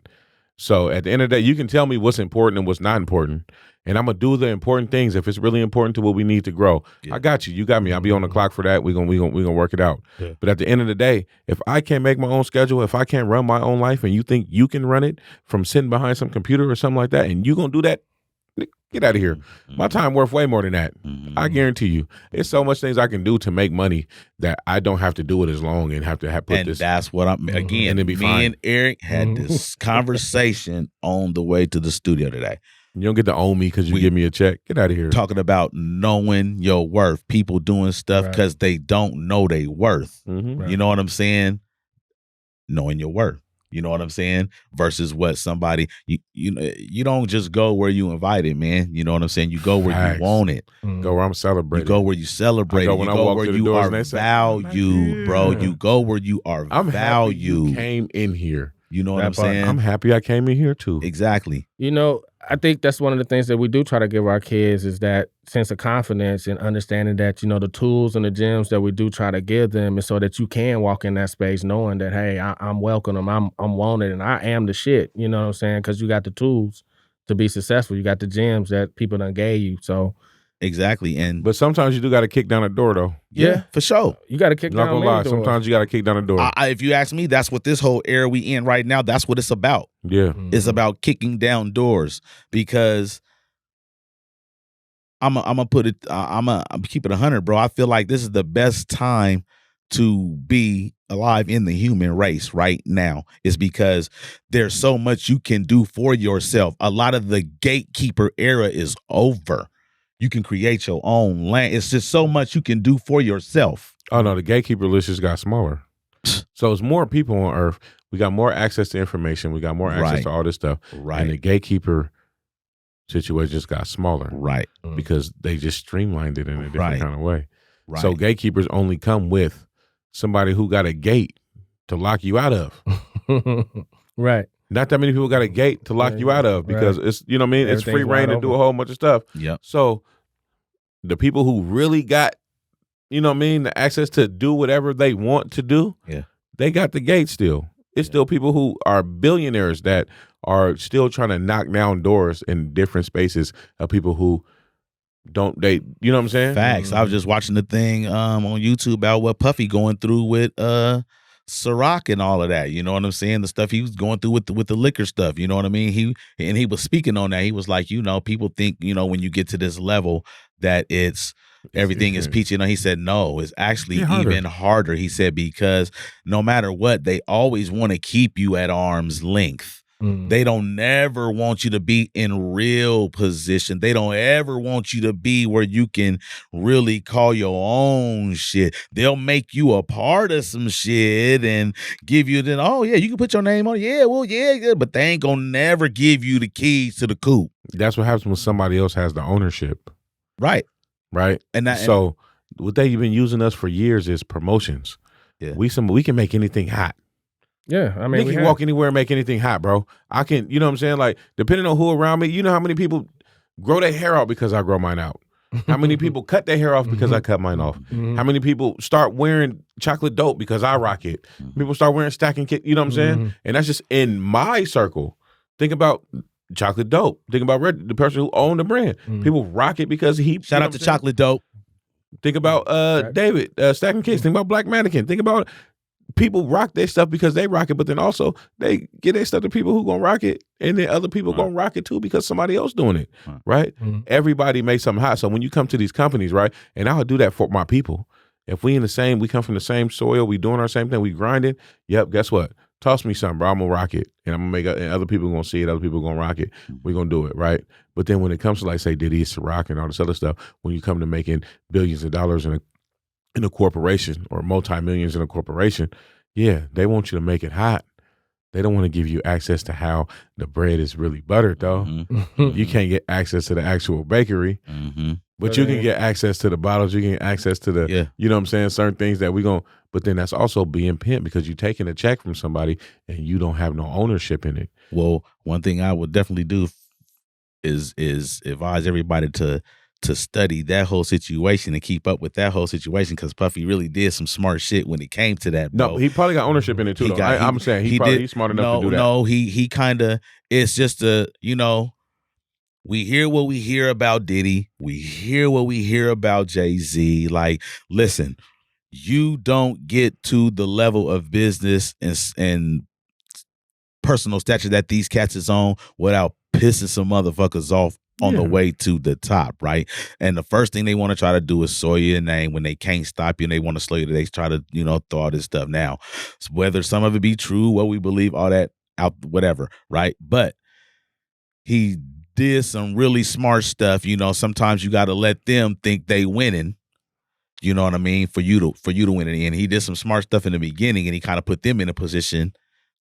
So at the end of the day, you can tell me what's important and what's not important, and I'm gonna do the important things if it's really important to what we need to grow. I got you. You got me. I'll be on the clock for that. We're gonna work it out. But at the end of the day, if I can't make my own schedule, if I can't run my own life, and you think you can run it from sitting behind some computer or something like that, and you gonna do that, get out of here. My time worth way more than that. I guarantee you. There's so much things I can do to make money that I don't have to do it as long and have to put and this. That's what I'm again. And it'd be me fine. and Eric had this conversation on the way to the studio today. You don't get to own me because you give me a check. Get out of here. Talking about knowing your worth. People doing stuff because they don't know their worth. You know what I'm saying? Knowing your worth. You know what I'm saying? Versus what somebody, you don't just go where you invited, man. You know what I'm saying? You go where you want it. Go where I'm celebrating. You go where you celebrate. You go where you are valued, bro. You go where you are I'm valued. happy you came in here. You know what I'm saying? I'm happy I came in here too. Exactly. You know, I think that's one of the things that we do try to give our kids is that sense of confidence and understanding that, you know, the tools and the gems that we do try to give them is so that you can walk in that space knowing that, hey, I'm welcome, I'm wanted, and I am the shit. You know what I'm saying? Because you got the tools to be successful. You got the gems that people done gave you. So exactly. But sometimes you do got to kick down a door though. Yeah, for sure. You got to kick down a door. Sometimes you got to kick down a door. If you ask me, that's what this whole era we in right now, that's what it's about. Yeah. It's about kicking down doors, because I'm keep it 100, bro. I feel like this is the best time to be alive in the human race right now, is because there's so much you can do for yourself. A lot of the gatekeeper era is over. You can create your own land. It's just so much you can do for yourself. Oh no, the gatekeeper list just got smaller. So it's more people on earth. We got more access to information. We got more access to all this stuff. Right. And the gatekeeper situation just got smaller. Right. Because they just streamlined it in a different kind of way. Right. So gatekeepers only come with somebody who got a gate to lock you out of. Right. Not that many people got a gate to lock you out of, because it's, you know what I mean? It's free reign to do a whole bunch of stuff. Yeah. So the people who really got, you know what I mean, the access to do whatever they want to do, they got the gate still. It's still people who are billionaires that are still trying to knock down doors in different spaces of people who don't, you know what I'm saying? Facts. I was just watching the thing on YouTube about what Puffy going through with Ciroc and all of that. You know what I'm saying? The stuff he was going through with the liquor stuff. You know what I mean? He was speaking on that. He was like, you know, people think, you know, when you get to this level that everything is peachy. And he said, no, it's actually even harder. He said, because no matter what, they always want to keep you at arm's length. They don't never want you to be in real position. They don't ever want you to be where you can really call your own shit. They'll make you a part of some shit and give you you can put your name on it. Yeah, well, yeah, but they ain't gonna never give you the keys to the coupe. That's what happens when somebody else has the ownership, Right. right? And that, So what they've been using us for years is promotions. Yeah. We can make anything hot. Yeah, I mean, Nick can walk anywhere and make anything hot, bro. I can, you know what I'm saying? Like, depending on who around me, you know how many people grow their hair out because I grow mine out? How many people cut their hair off because I cut mine off? How many people start wearing chocolate dope because I rock it? People start wearing stacking kit, you know what I'm saying? And that's just in my circle. Think about chocolate dope. Think about the person who owned the brand. People rock it because he. shout out to Chocolate Dope. Think about David stacking kits. Think about Black Mannequin. Think about people rock their stuff because they rock it, but then also they get their stuff to people who gonna rock it, and then other people gonna rock it too because somebody else doing it, right? Everybody makes something hot. So when you come to these companies, right, and I would do that for my people. If we come from the same soil, we doing our same thing, we grinding. Yep, guess what? Toss me something, bro. I'm gonna rock it, and I'm gonna make it, and other people gonna see it. Other people gonna rock it. We're gonna do it, right? But then when it comes to like say Diddy, Ciroc, and all this other stuff, when you come to making billions of dollars in a corporation or multi-millions in a corporation, yeah, they want you to make it hot. They don't want to give you access to how the bread is really buttered, though. You can't get access to the actual bakery, but you can get access to the bottles. You can get access to the, you know what I'm saying, certain things that we going to, but then that's also being pimped because you're taking a check from somebody and you don't have no ownership in it. Well, one thing I would definitely do is advise everybody to study that whole situation and keep up with that whole situation because Puffy really did some smart shit when it came to that, bro. No, he probably got ownership in it too, I'm saying he's smart enough to do that. No, he kind of, it's just we hear what we hear about Diddy. We hear what we hear about Jay-Z. Like, listen, you don't get to the level of business and personal stature that these cats is on without pissing some motherfuckers off on the way to the top, right? And the first thing they want to try to do is soil your name when they can't stop you and they want to slow you. They try to, throw all this stuff now. Whether some of it be true, what we believe, all that out, whatever, right? But he did some really smart stuff. Sometimes you got to let them think they winning. You know what I mean? For you to win it. And he did some smart stuff in the beginning, and he kind of put them in a position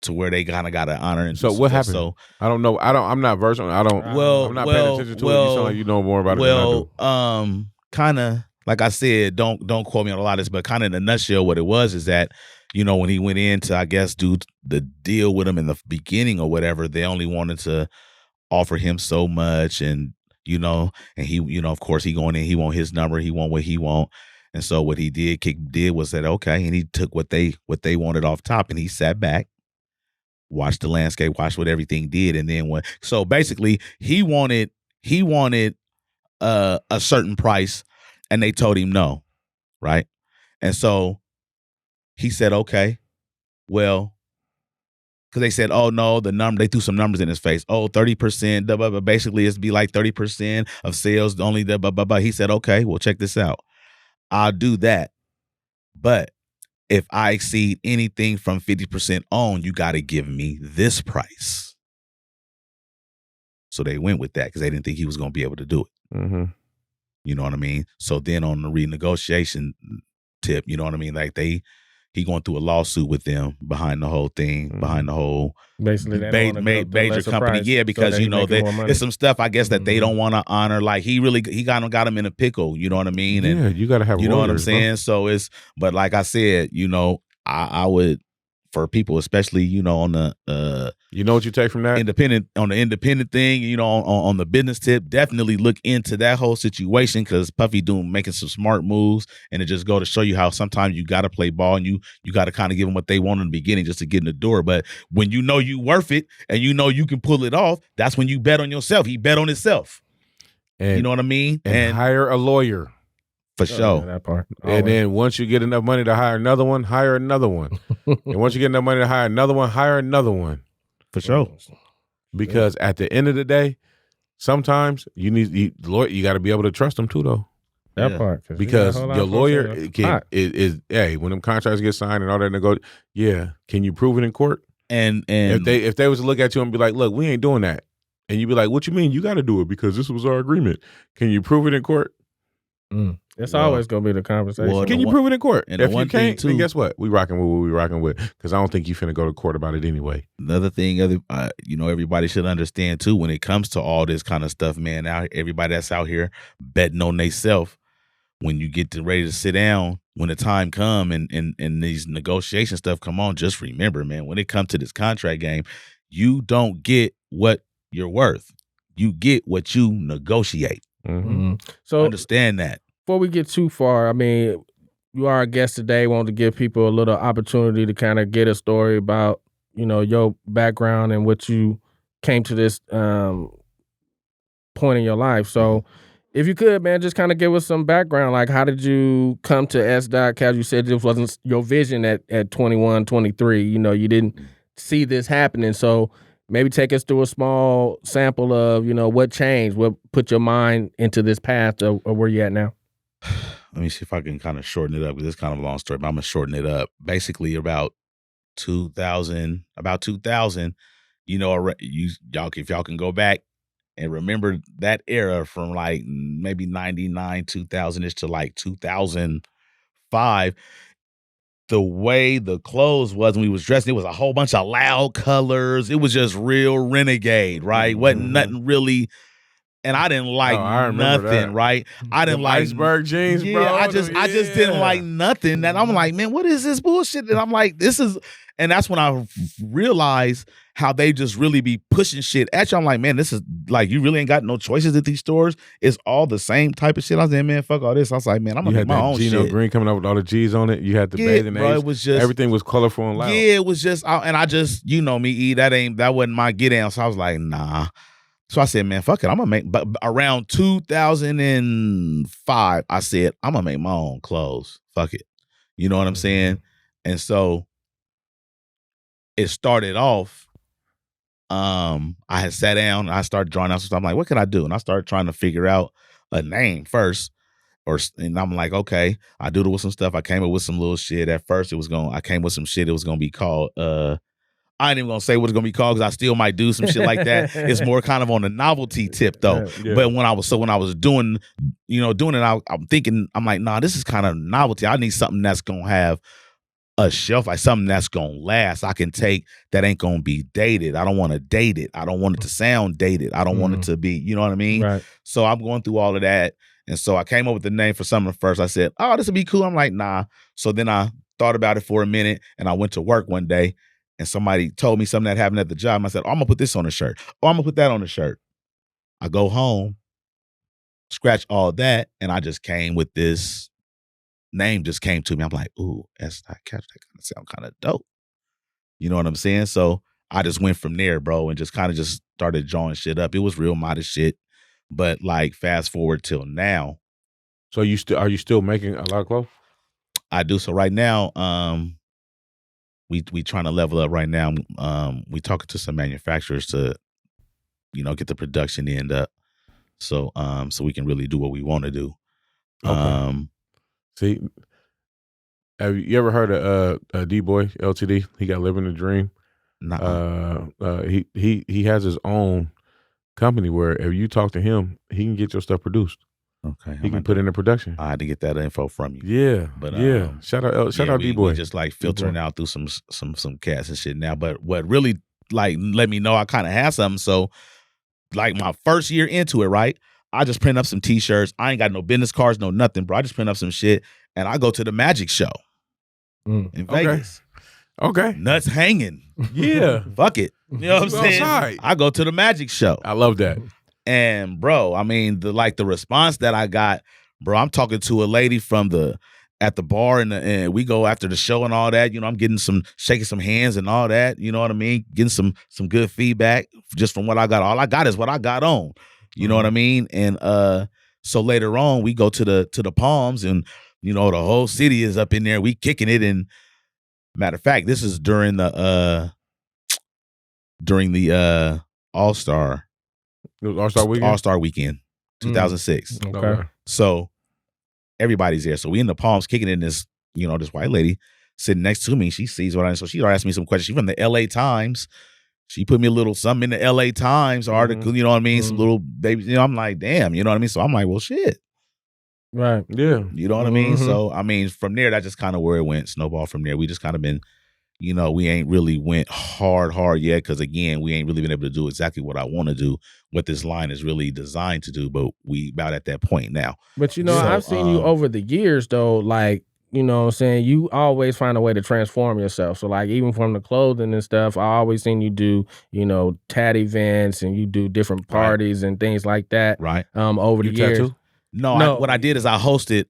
to where they kind of got to honor. And so what happened? So I don't know. I'm not versed on. I'm not paying attention to it. You sound like you know more about it than I do. Kind of like I said, don't quote me on a lot of this, but kind of in a nutshell, what it was is that, when he went in to, I guess, do the deal with him in the beginning or whatever, they only wanted to offer him so much, and and he, of course, he going in, he want his number, he want what he want. And so what he did was that, okay, and he took what they wanted off top, and he sat back, watched the landscape, watched what everything did, and then so basically he wanted a certain price, and they told him no, right? And so he said, okay, well, because they said, oh no, they threw some numbers in his face. Oh, 30%, blah, blah, blah. Basically it's be like 30% of sales, only the blah, blah, blah. He said, okay, well, check this out. I'll do that. But if I exceed anything from 50% on, you got to give me this price. So they went with that because they didn't think he was going to be able to do it. Mm-hmm. You know what I mean? So then on the renegotiation tip, you know what I mean? Like he going through a lawsuit with them behind the whole thing, behind the whole basically major company. Yeah, because it's some stuff I guess that they don't want to honor. Like he got him in a pickle. You know what I mean? And you got to have. You know what I'm saying? Bro. So but like I said, I would, for people, especially on the you know what you take from that independent thing, on the business tip, definitely look into that whole situation because Puffy making some smart moves, and it just go to show you how sometimes you got to play ball and you got to kind of give them what they want in the beginning just to get in the door. But when you worth it and you can pull it off, that's when you bet on yourself. He bet on himself. And, you know what I mean? And hire a lawyer. For sure. Yeah, that part. And then once you get enough money to hire another one, hire another one. And once you get enough money to hire another one, hire another one. For sure. Because at the end of the day, sometimes you got to be able to trust them too, though. That part. Because your lawyer is when them contracts get signed and all that can you prove it in court? And if they was to look at you and be like, look, we ain't doing that. And you be like, what you mean? You got to do it because this was our agreement. Can you prove it in court? It's Well, always gonna be the conversation. well, Can the you one- prove it in court? and the If you one thing, can't, then too- guess what? We rocking with what we rocking with, because I don't think you finna go to court about it anyway. Another thing, everybody should understand too, when it comes to all this kind of stuff, man. Everybody that's out here betting on theyself, when you get ready to sit down, when the time come and these negotiation stuff come on, just remember, man, when it comes to this contract game, you don't get what you're worth. You get what you negotiate. So Understand that. before we get too far, I mean, you are a guest today. Want to give people a little opportunity to kind of get a story about, your background and what you came to this point in your life. So if you could, man, just kind of give us some background. Like, how did you come to S-Dot? As you said, this wasn't your vision at 21, 23. You didn't see this happening. So maybe take us through a small sample of, what changed, what put your mind into this path of where you're at now. Let me see if I can kind of shorten it up, because it's kind of a long story, but I'm gonna shorten it up. Basically, about 2000, y'all, if y'all can go back and remember that era from like maybe 99, 2000-ish to like 2005, the way the clothes was when we was dressing, it was a whole bunch of loud colors. It was just real renegade, right? Wasn't nothing really. And I didn't like I remember nothing, that. right? I didn't Them like iceberg jeans, yeah, bro. I just didn't like nothing. And I'm like, man, what is this bullshit? And I'm like, and that's when I realized how they just really be pushing shit at you. I'm like, man, this is like, you really ain't got no choices at these stores. It's all the same type of shit. I was like, man, fuck all this. I was like, man, I'm gonna make my own Gino shit. Green coming up with all the G's on it. You had the bathing bro, apes. it was just everything was colorful and loud. Yeah, it was just, and I just, me, E, that wasn't my get down. So I was like, nah. So I said, man, fuck it. I'm gonna make, but around 2005, I said, I'm gonna make my own clothes. Fuck it. You know what I'm saying? And so it started off, I had sat down and I started drawing out some stuff. I'm like, what can I do? And I started trying to figure out a name first. And I'm like, okay, I doodled with some stuff. I came up with some little shit. At first, I came with some shit. It was gonna be called, I ain't even gonna say what it's gonna be called, because I still might do some shit like that. It's more kind of on the novelty tip though. Yeah. But when I was doing it, I'm thinking, I'm like, nah, this is kind of novelty. I need something that's gonna have a shelf, like something that's gonna last. I can take that ain't gonna be dated. I don't want to date it. I don't want it to sound dated. I don't want it to be, you know what I mean? Right. So I'm going through all of that. And so I came up with the name for something first. I said, oh, this would be cool. I'm like, nah. So then I thought about it for a minute, and I went to work one day, and somebody told me something that happened at the job. I said, oh, I'm gonna put this on a shirt. Oh, I'm gonna put that on a shirt. I go home, scratch all that, and I just came with this name, just came to me. I'm like, ooh, S-Dot Catch, that kind of sound kind of dope. You know what I'm saying? So I just went from there, bro, and just kind of just started drawing shit up. It was real modest shit. But like fast forward till now. So are you still making a lot of clothes? I do. So right now, we trying to level up right now. We talking to some manufacturers to, get the production end up. So so we can really do what we want to do. Okay. See, have you ever heard of D-Boy LTD? He got Living the Dream. He has his own company where if you talk to him, he can get your stuff produced. Okay, he can put in the production. I had to get that info from you. Yeah, but yeah. Shout out D-Boy. We just like filtering out through some cats and shit now. But what really like let me know I kind of have something. So like my first year into it, right? I just print up some t-shirts. I ain't got no business cards, no nothing, bro. I just print up some shit, and I go to the magic show in Vegas. Okay. Nuts hanging. Yeah. Fuck it. You know what I'm saying? Outside. I go to the magic show. I love that. And bro, I mean, the response that I got, bro, I'm talking to a lady at the bar, and we go after the show and all that. I'm getting shaking some hands and all that. You know what I mean? Getting some good feedback just from what I got. All I got is what I got on. You know what I mean? And so later on, we go to the Palms, and the whole city is up in there. We kicking it. And matter of fact, this is during the All-Star. It was All-Star Weekend? All-Star Weekend, 2006. Okay. So everybody's there. So we in the Palms kicking it, and this white lady sitting next to me. She sees what I so she asked me some questions. She's from the LA Times. She put me a little something in the LA Times article, you know what I mean? Some little baby, I'm like, damn, you know what I mean? So I'm like, well, shit. Right. Yeah. You know what I mean? Mhm. So, I mean, from there, that's just kind of where it went. Snowball from there. We just kind of been, we ain't really went hard yet because, again, we ain't really been able to do exactly what I want to do, what this line is really designed to do, but we about at that point now. But, Yeah. I've seen you over the years, though, like, you know what I'm saying? You always find a way to transform yourself. So, like, even from the clothing and stuff, I always seen you do, tat events and you do different parties and things like that. Right. Over the You years. tattoo? No, what I did is I hosted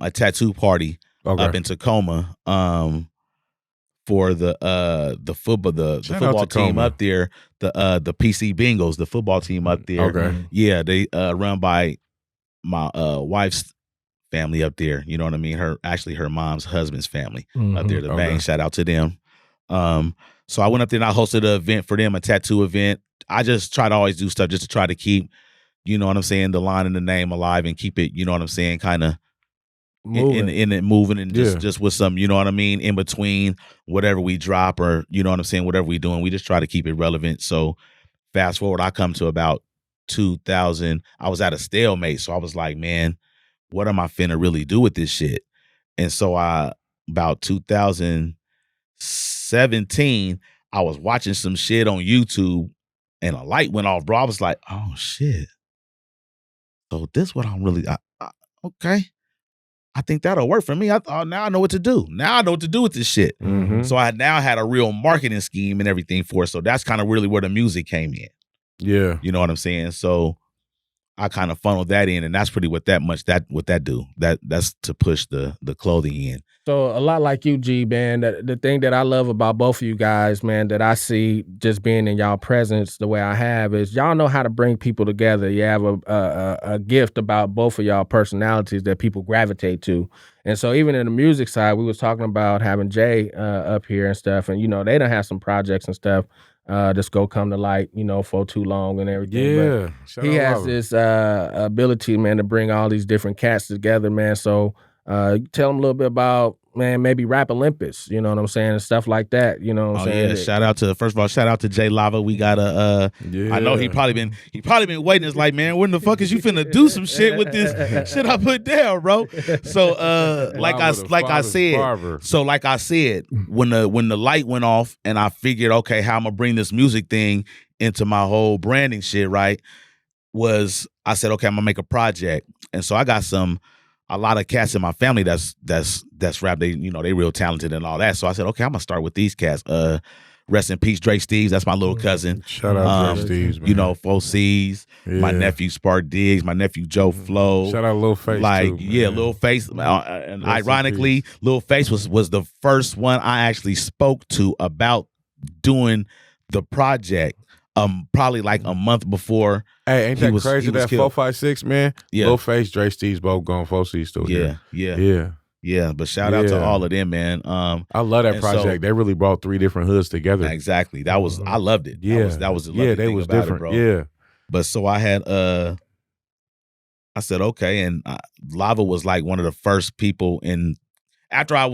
a tattoo party Okay. up in Tacoma for the football Shout out football team Tacoma. up there, the PC Bengals, the football team up there. Okay. Yeah, they run by my wife's family up there. You know what I mean? Her mom's husband's family up there. The Okay. Bang, shout out to them. So I went up there and I hosted an event for them, a tattoo event. I just try to always do stuff just to try to keep, you know what I'm saying, the line and the name alive and keep it, you know what I'm saying, kind of in it moving and just with some, you know what I mean, in between whatever we drop or, you know what I'm saying, whatever we doing, we just try to keep it relevant. So fast forward, I come to about 2000. I was at a stalemate. So I was like, man, what am I finna really do with this shit? And so about 2017, I was watching some shit on YouTube and a light went off, bro. I was like, oh shit. So this what I'm really, okay. I think that'll work for me. I thought, now I know what to do. Now I know what to do with this shit. Mm-hmm. So I now had a real marketing scheme and everything for it. So that's kind of really where the music came in. Yeah. You know what I'm saying? So I kind of funneled that in, and that's pretty what that do. That's to push the clothing in. So a lot like you, G, man, the thing that I love about both of you guys, man, that I see just being in y'all presence the way I have is y'all know how to bring people together. You have a gift about both of y'all personalities that people gravitate to. And so even in the music side, we was talking about having Jay up here and stuff, and they done have some projects and stuff that's go come to light, for too long and everything. Yeah. But he has this ability, man, to bring all these different cats together, man. So tell them a little bit about, man, maybe Rap Olympus, you know what I'm saying, and stuff like that, you know what I'm saying? Yeah, shout out to Jay Lava. We got I know he probably been waiting. It's like, man, when the fuck is you finna do some shit with this shit I put down, bro? So like I said, when the light went off and I figured, okay, how I'm gonna bring this music thing into my whole branding shit, right? I said, okay, I'm gonna make a project. And so I got a lot of cats in my family that's rap. They, they real talented and all that. So I said, okay, I'm gonna start with these cats. Rest in peace, Drake Steves. That's my little cousin. Shout out Drake Steves, man. 4 C's. Yeah. My nephew Spark Diggs. My nephew Joe Flow. Shout out Lil Face, too, man. Lil Face. And ironically, Lil Face was the first one I actually spoke to about doing the project. Probably like a month before. Hey, ain't that crazy that 456, man? Yeah. Lil Face, Drake Steves both going 4 C's still here. Yeah. But shout out to all of them, man. I love that project. So, they really brought 3 different hoods together. Exactly. That was I loved it. Yeah. That was the lovely thing about different. it, bro. Yeah. But so I had I said okay, and Lava was like one of the first people after I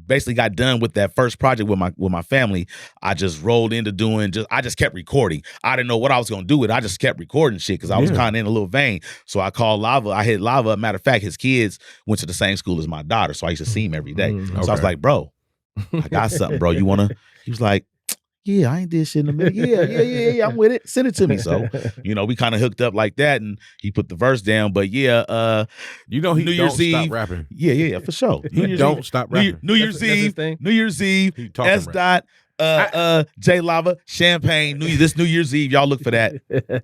basically got done with that first project with my family. I just rolled into I just kept recording. I didn't know what I was gonna do with it. I just kept recording shit because I was kind of in a little vein. So I called Lava. I hit Lava. Matter of fact, his kids went to the same school as my daughter, so I used to see him every day. Okay. So I was like, bro, I got something, bro. You wanna? He was like, yeah, I ain't did shit in a minute. Yeah, I'm with it. Send it to me. So, we kind of hooked up like that, and he put the verse down. But yeah, he New Year's Eve, stop rapping. Yeah, for sure. He don't stop rapping. New Year's Eve, S. Dot, J Lava, Champagne. This New Year's Eve, y'all look for that.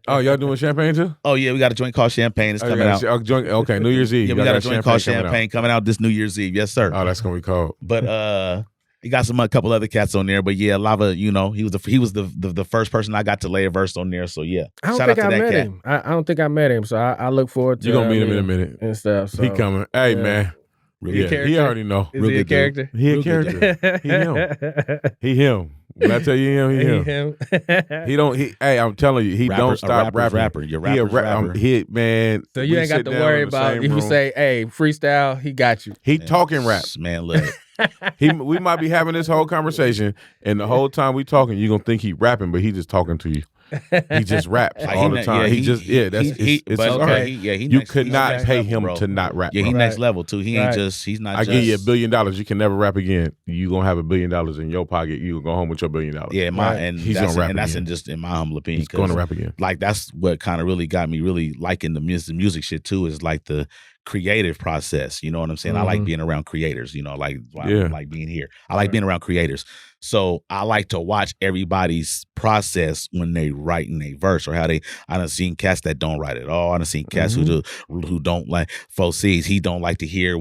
Oh, y'all doing Champagne too? Oh yeah, we got a joint called Champagne. It's coming out. Okay, New Year's Eve. Yeah, we got a joint called Champagne coming out this New Year's Eve. Yes, sir. Oh, that's gonna be cold. But he got a couple other cats on there, but yeah, Lava, he was the first person I got to lay a verse on there. So yeah, I don't think I met him. I don't think I met him, so I look forward to. You're gonna meet him in a minute and stuff. So. He coming. Hey man, he already know. Is he a character? He a character. He him. He him. When I tell you him. He don't. Hey, I'm telling you, he don't stop rapping. Rapper. You're rapper. Man. So you ain't got to worry about if you say, "Hey, freestyle," he got you. He talking rap, man. Look. We might be having this whole conversation, and the whole time we talking, you gonna think he rapping, but he just talking to you. He just raps Like, all the time. It's his art. okay. He You next, could he's not next pay level, him bro. to not rap. Yeah, he bro. next Right. level too. He's Right. not I just. give you $1 billion. You can never rap again. You gonna have $1 billion in your pocket. You gonna go home with your $1 billion. Yeah, He's gonna rap that's again. in just in my humble opinion. He's gonna rap again. Like that's what kind of really got me really liking the music shit too. Is like the creative process. You know what I'm saying? I like being around creators. You know, like I like being here. I like being around creators. So I like to watch everybody's process when they writing a verse or how they. I done seen cats that don't write at all. I done seen cats who don't like C's. He don't like to hear.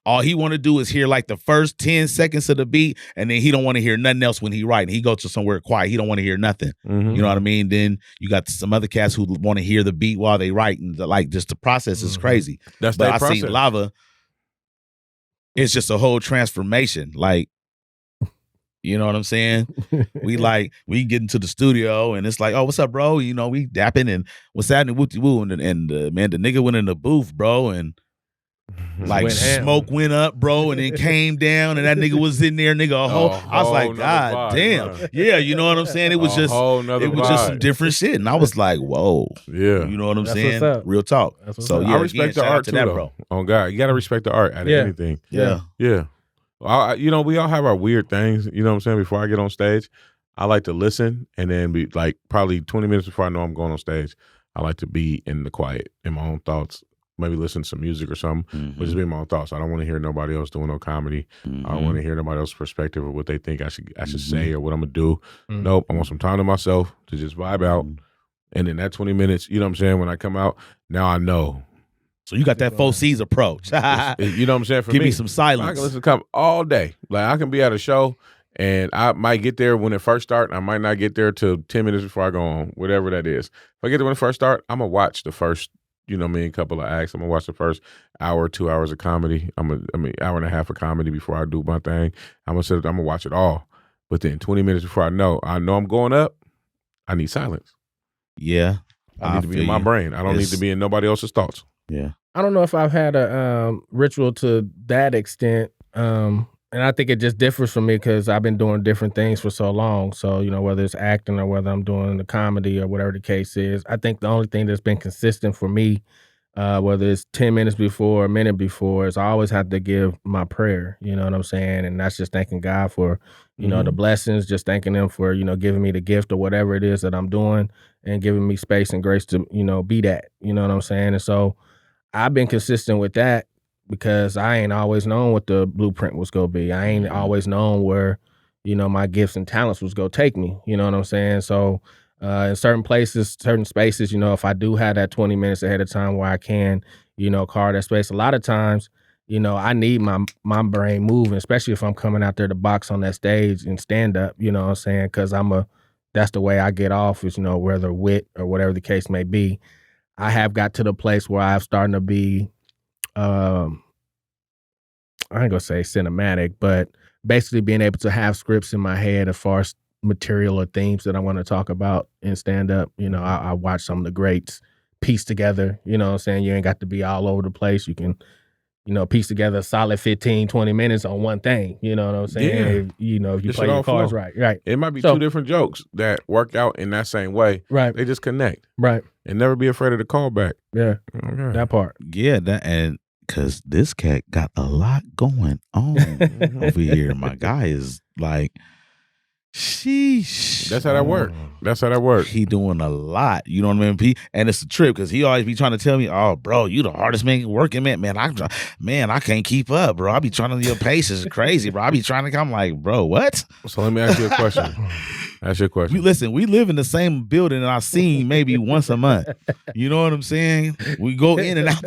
All he want to do is hear like the first 10 seconds of the beat, and then he don't want to hear nothing else when he writing. He go to somewhere quiet. He don't want to hear nothing. You know what I mean? Then you got some other cats who want to hear the beat while they writing. Like just the process is crazy. That's but their I process. see Lava. It's just a whole transformation. Like, you know what I'm saying? we get into the studio and it's like, oh, what's up, bro? You know, we dapping and what's happening? Woo woo. And man, the nigga went in the booth, bro, and like smoke went up, bro, and then came down, and that nigga was in there, nigga. I was like, God damn, vibe, yeah, you know what I'm saying? It was just some different shit, and I was like, whoa, yeah, you know what I'm That's saying? what's up. Real talk. So yeah, I respect the art too, though. Bro. On God, you gotta respect the art out of anything. Yeah. You know, we all have our weird things. You know what I'm saying? Before I get on stage, I like to listen, and then be like probably 20 minutes before I know I'm going on stage, I like to be in the quiet, in my own thoughts. Maybe listen to some music or something, but just be in my own thoughts. I don't want to hear nobody else doing no comedy. I don't want to hear nobody else's perspective of what they think I should say or what I'm gonna do. Nope, I want some time to myself to just vibe out. And then that 20 minutes, you know what I'm saying? When I come out, now I know. So you got that 4C's approach. You know what I'm saying? For Give me, me some silence. I can listen to come all day. Like I can be at a show and I might get there when it first start. I might not get there till 10 minutes before I go on, whatever that is. If I get there when it first start, I'm gonna watch the first, you know, couple of acts. I'm gonna watch the first hour, 2 hours of comedy. Hour and a half of comedy before I do my thing. I'm gonna watch it all. But then 20 minutes before I know I'm going up, I need silence. Yeah. I need to be in my brain. I don't need to be in nobody else's thoughts. Yeah. I don't know if I've had a ritual to that extent. And I think it just differs from me because I've been doing different things for so long. So, you know, whether it's acting or whether I'm doing the comedy or whatever the case is, I think the only thing that's been consistent for me, whether it's 10 minutes before, a minute before, is I always have to give my prayer, you know what I'm saying? And that's just thanking God for, you know, the blessings, just thanking him for, you know, giving me the gift or whatever it is that I'm doing and giving me space and grace to, you know, be that, you know what I'm saying? And so I've been consistent with that because I ain't always known what the blueprint was gonna be. I ain't always known where, you know, my gifts and talents was gonna take me. You know what I'm saying? So in certain places, certain spaces, you know, if I do have that 20 minutes ahead of time where I can, you know, carve that space, a lot of times, you know, I need my brain moving, especially if I'm coming out there to box on that stage and stand up, you know what I'm saying? Because that's the way I get off is, you know, whether wit or whatever the case may be. I have got to the place where I've started to be, I ain't gonna say cinematic, but basically being able to have scripts in my head as far as material or themes that I want to talk about in stand up. You know, I watch some of the greats piece together, you know what I'm saying? You ain't got to be all over the place. You can, you know, piece together a solid 15, 20 minutes on one thing. You know what I'm saying? Yeah. If, you know, if you play your cards right. It might be two different jokes that work out in that same way. Right. They just connect. Right. And never be afraid of the callback. Yeah. Okay. That part. Yeah, and because this cat got a lot going on over here. My guy is like, sheesh. That's how that works. That's how that works. He doing a lot. You know what I mean? And it's a trip because he always be trying to tell me, oh, bro, you the hardest man working, man. I can't keep up, bro. I be trying to, your pace is crazy, bro. I be trying to, I'm like, bro, what? So let me ask you a question. Ask your question. We live in the same building and I see him maybe once a month. You know what I'm saying? We go in and out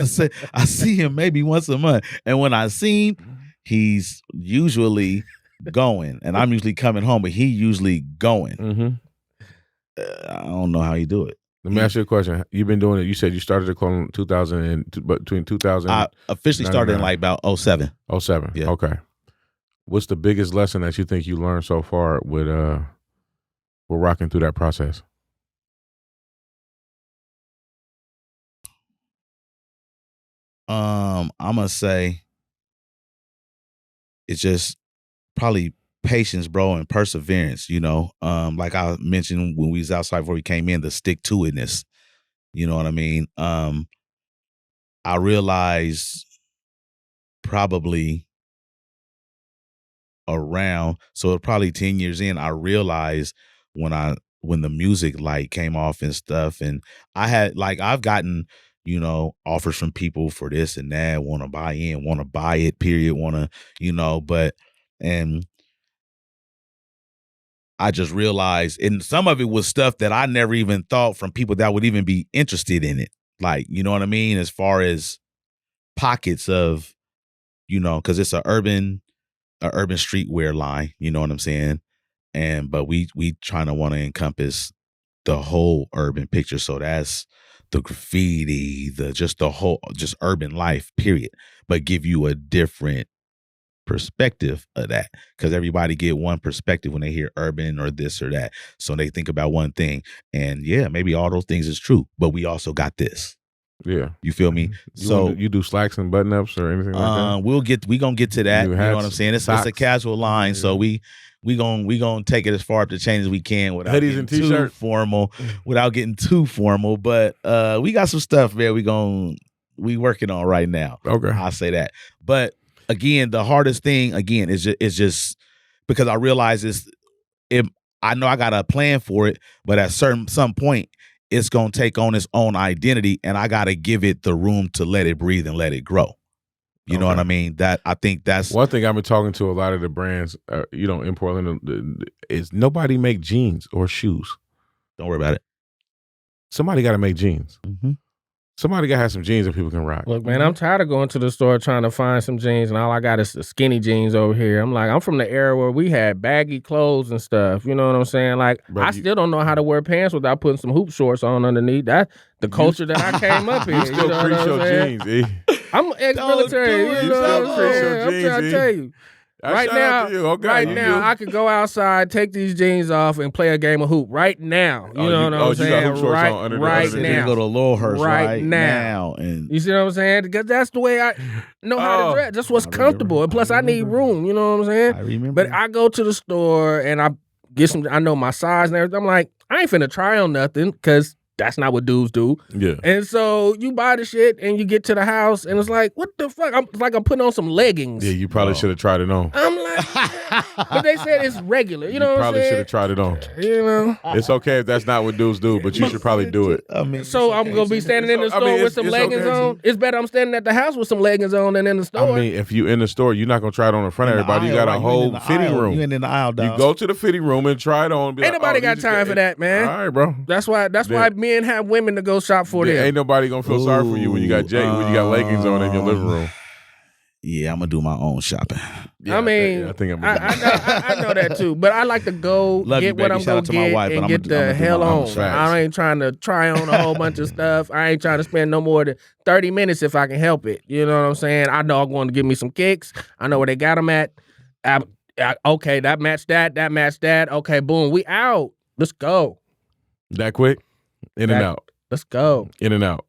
I see him maybe once a month. And when I see him, he's usually going. And I'm usually coming home, but he usually going. I don't know how he do it. Let me ask you a question. You've been doing it. You said you started the club in 2000 between 2000. I officially started in like about 07. 07. Yeah. Okay. What's the biggest lesson that you think you learned so far with rocking through that process? I'm gonna say it's just probably patience, bro, and perseverance, you know. Like I mentioned when we was outside before we came in, the stick to itness. You know what I mean? I realized probably probably 10 years in, I realized when the music like came off and stuff, and I've gotten, you know, offers from people for this and that, want to buy it, period, want to, you know, and I just realized, and some of it was stuff that I never even thought from people that would even be interested in it. Like, you know what I mean? As far as pockets of, you know, because it's a urban streetwear line, you know what I'm saying? But we trying to want to encompass the whole urban picture. So that's the graffiti, the whole urban life, period. But give you a different perspective of that, because everybody get one perspective when they hear urban or this or that, so they think about one thing, and yeah, maybe all those things is true, but we also got this. Yeah, you feel me? You do slacks and button ups or anything like that? We gonna get to that. You know what I'm saying? It's a casual line, yeah. So we gonna take it as far up the chain as we can without hoodies and getting too formal. But we got some stuff, man. We working on right now. Okay, I'll say that. But again, the hardest thing again is just because I realize I know I got a plan for it, but at some point it's gonna take on its own identity, and I gotta give it the room to let it breathe and let it grow. You know what I mean? I think that's one thing I've been talking to a lot of the brands, you know, in Portland, is nobody make jeans or shoes. Don't worry about it. Somebody got to make jeans. Mm-hmm. Somebody got to have some jeans that people can rock. Look, man, I'm tired of going to the store trying to find some jeans, and all I got is the skinny jeans over here. I'm from the era where we had baggy clothes and stuff. You know what I'm saying? Like, I still don't know how to wear pants without putting some hoop shorts on underneath. That's the culture that I came up in. You still preach your jeans, E. I'm ex-military. You know what I'm saying? I'm trying to tell you. Right now, I could go outside, take these jeans off, and play a game of hoop. Right now, you know what I'm saying? You got hoop shorts on under right the now, you go to Lowhurst right now, and you see what I'm saying? Because that's the way I know how to dress. That's what's comfortable, and plus I need room. You know what I'm saying? I remember. But I go to the store and I get some. I know my size and everything. I'm like, I ain't finna try on nothing because that's not what dudes do. Yeah. And so you buy the shit and you get to the house and it's like, what the fuck? I'm putting on some leggings. Yeah, you probably should have tried it on. I'm like, but they said it's regular. You know what I'm saying? Probably should have tried it on. You know, it's okay if that's not what dudes do, but you should probably do it. I mean, so I'm gonna be standing in the store with some leggings on. It's better I'm standing at the house with some leggings on than in the store. I mean, if you in the store, you're not gonna try it on in front of everybody. You got a whole fitting room. You in the aisle, dog. You go to the fitting room and try it on. Ain't nobody got time for that, man. All right, bro. That's why men have women to go shop for them. Ain't nobody gonna feel sorry for you when you got leggings on in your living room. Yeah, I'm gonna do my own shopping. Yeah, I mean, I think I'm. I know that too, but I like to go get what I'm gonna get and get the hell on. I ain't trying to try on a whole bunch of stuff. I ain't trying to spend no more than 30 minutes if I can help it. You know what I'm saying? I know I'm going to give me some kicks. I know where they got them at. Okay, that matched that. That matched that. Okay, boom, we out. Let's go. That quick? In and out. Let's go. In and out.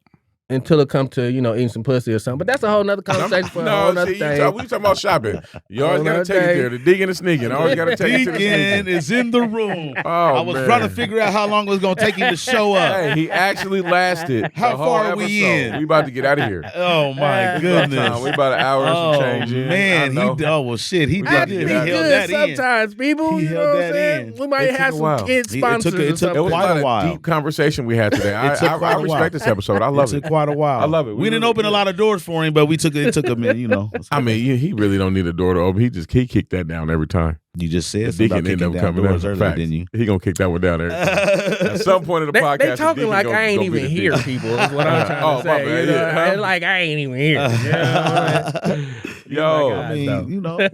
Until it come to, eating some pussy or something. But that's a whole nother conversation for a whole nother thing. We talking about shopping. You always got to take it there. The digging and sneaking. I always got to take it to the sneaking. Deacon is in the room. I was trying to figure out how long it was going to take him to show up. Hey, he actually lasted. How far are we in? We about to get out of here. Oh, my goodness. We about an hour and some change in. Man, shit. He held that in. Sometimes, people. He held that in. We might have some kids sponsors. It took it was quite a while. Deep conversation we had today. I respect this episode. I love it. It took quite a while. I love it. We didn't open a lot of doors for him, but it took a minute, I mean, he really don't need a door to open. He kicked that down every time. You just said the deacon ended up coming down earlier, didn't you? He gonna kick that one down every time. At some point in the podcast, they talking like I ain't even here, people. Is what I'm trying to say. Like I ain't even here.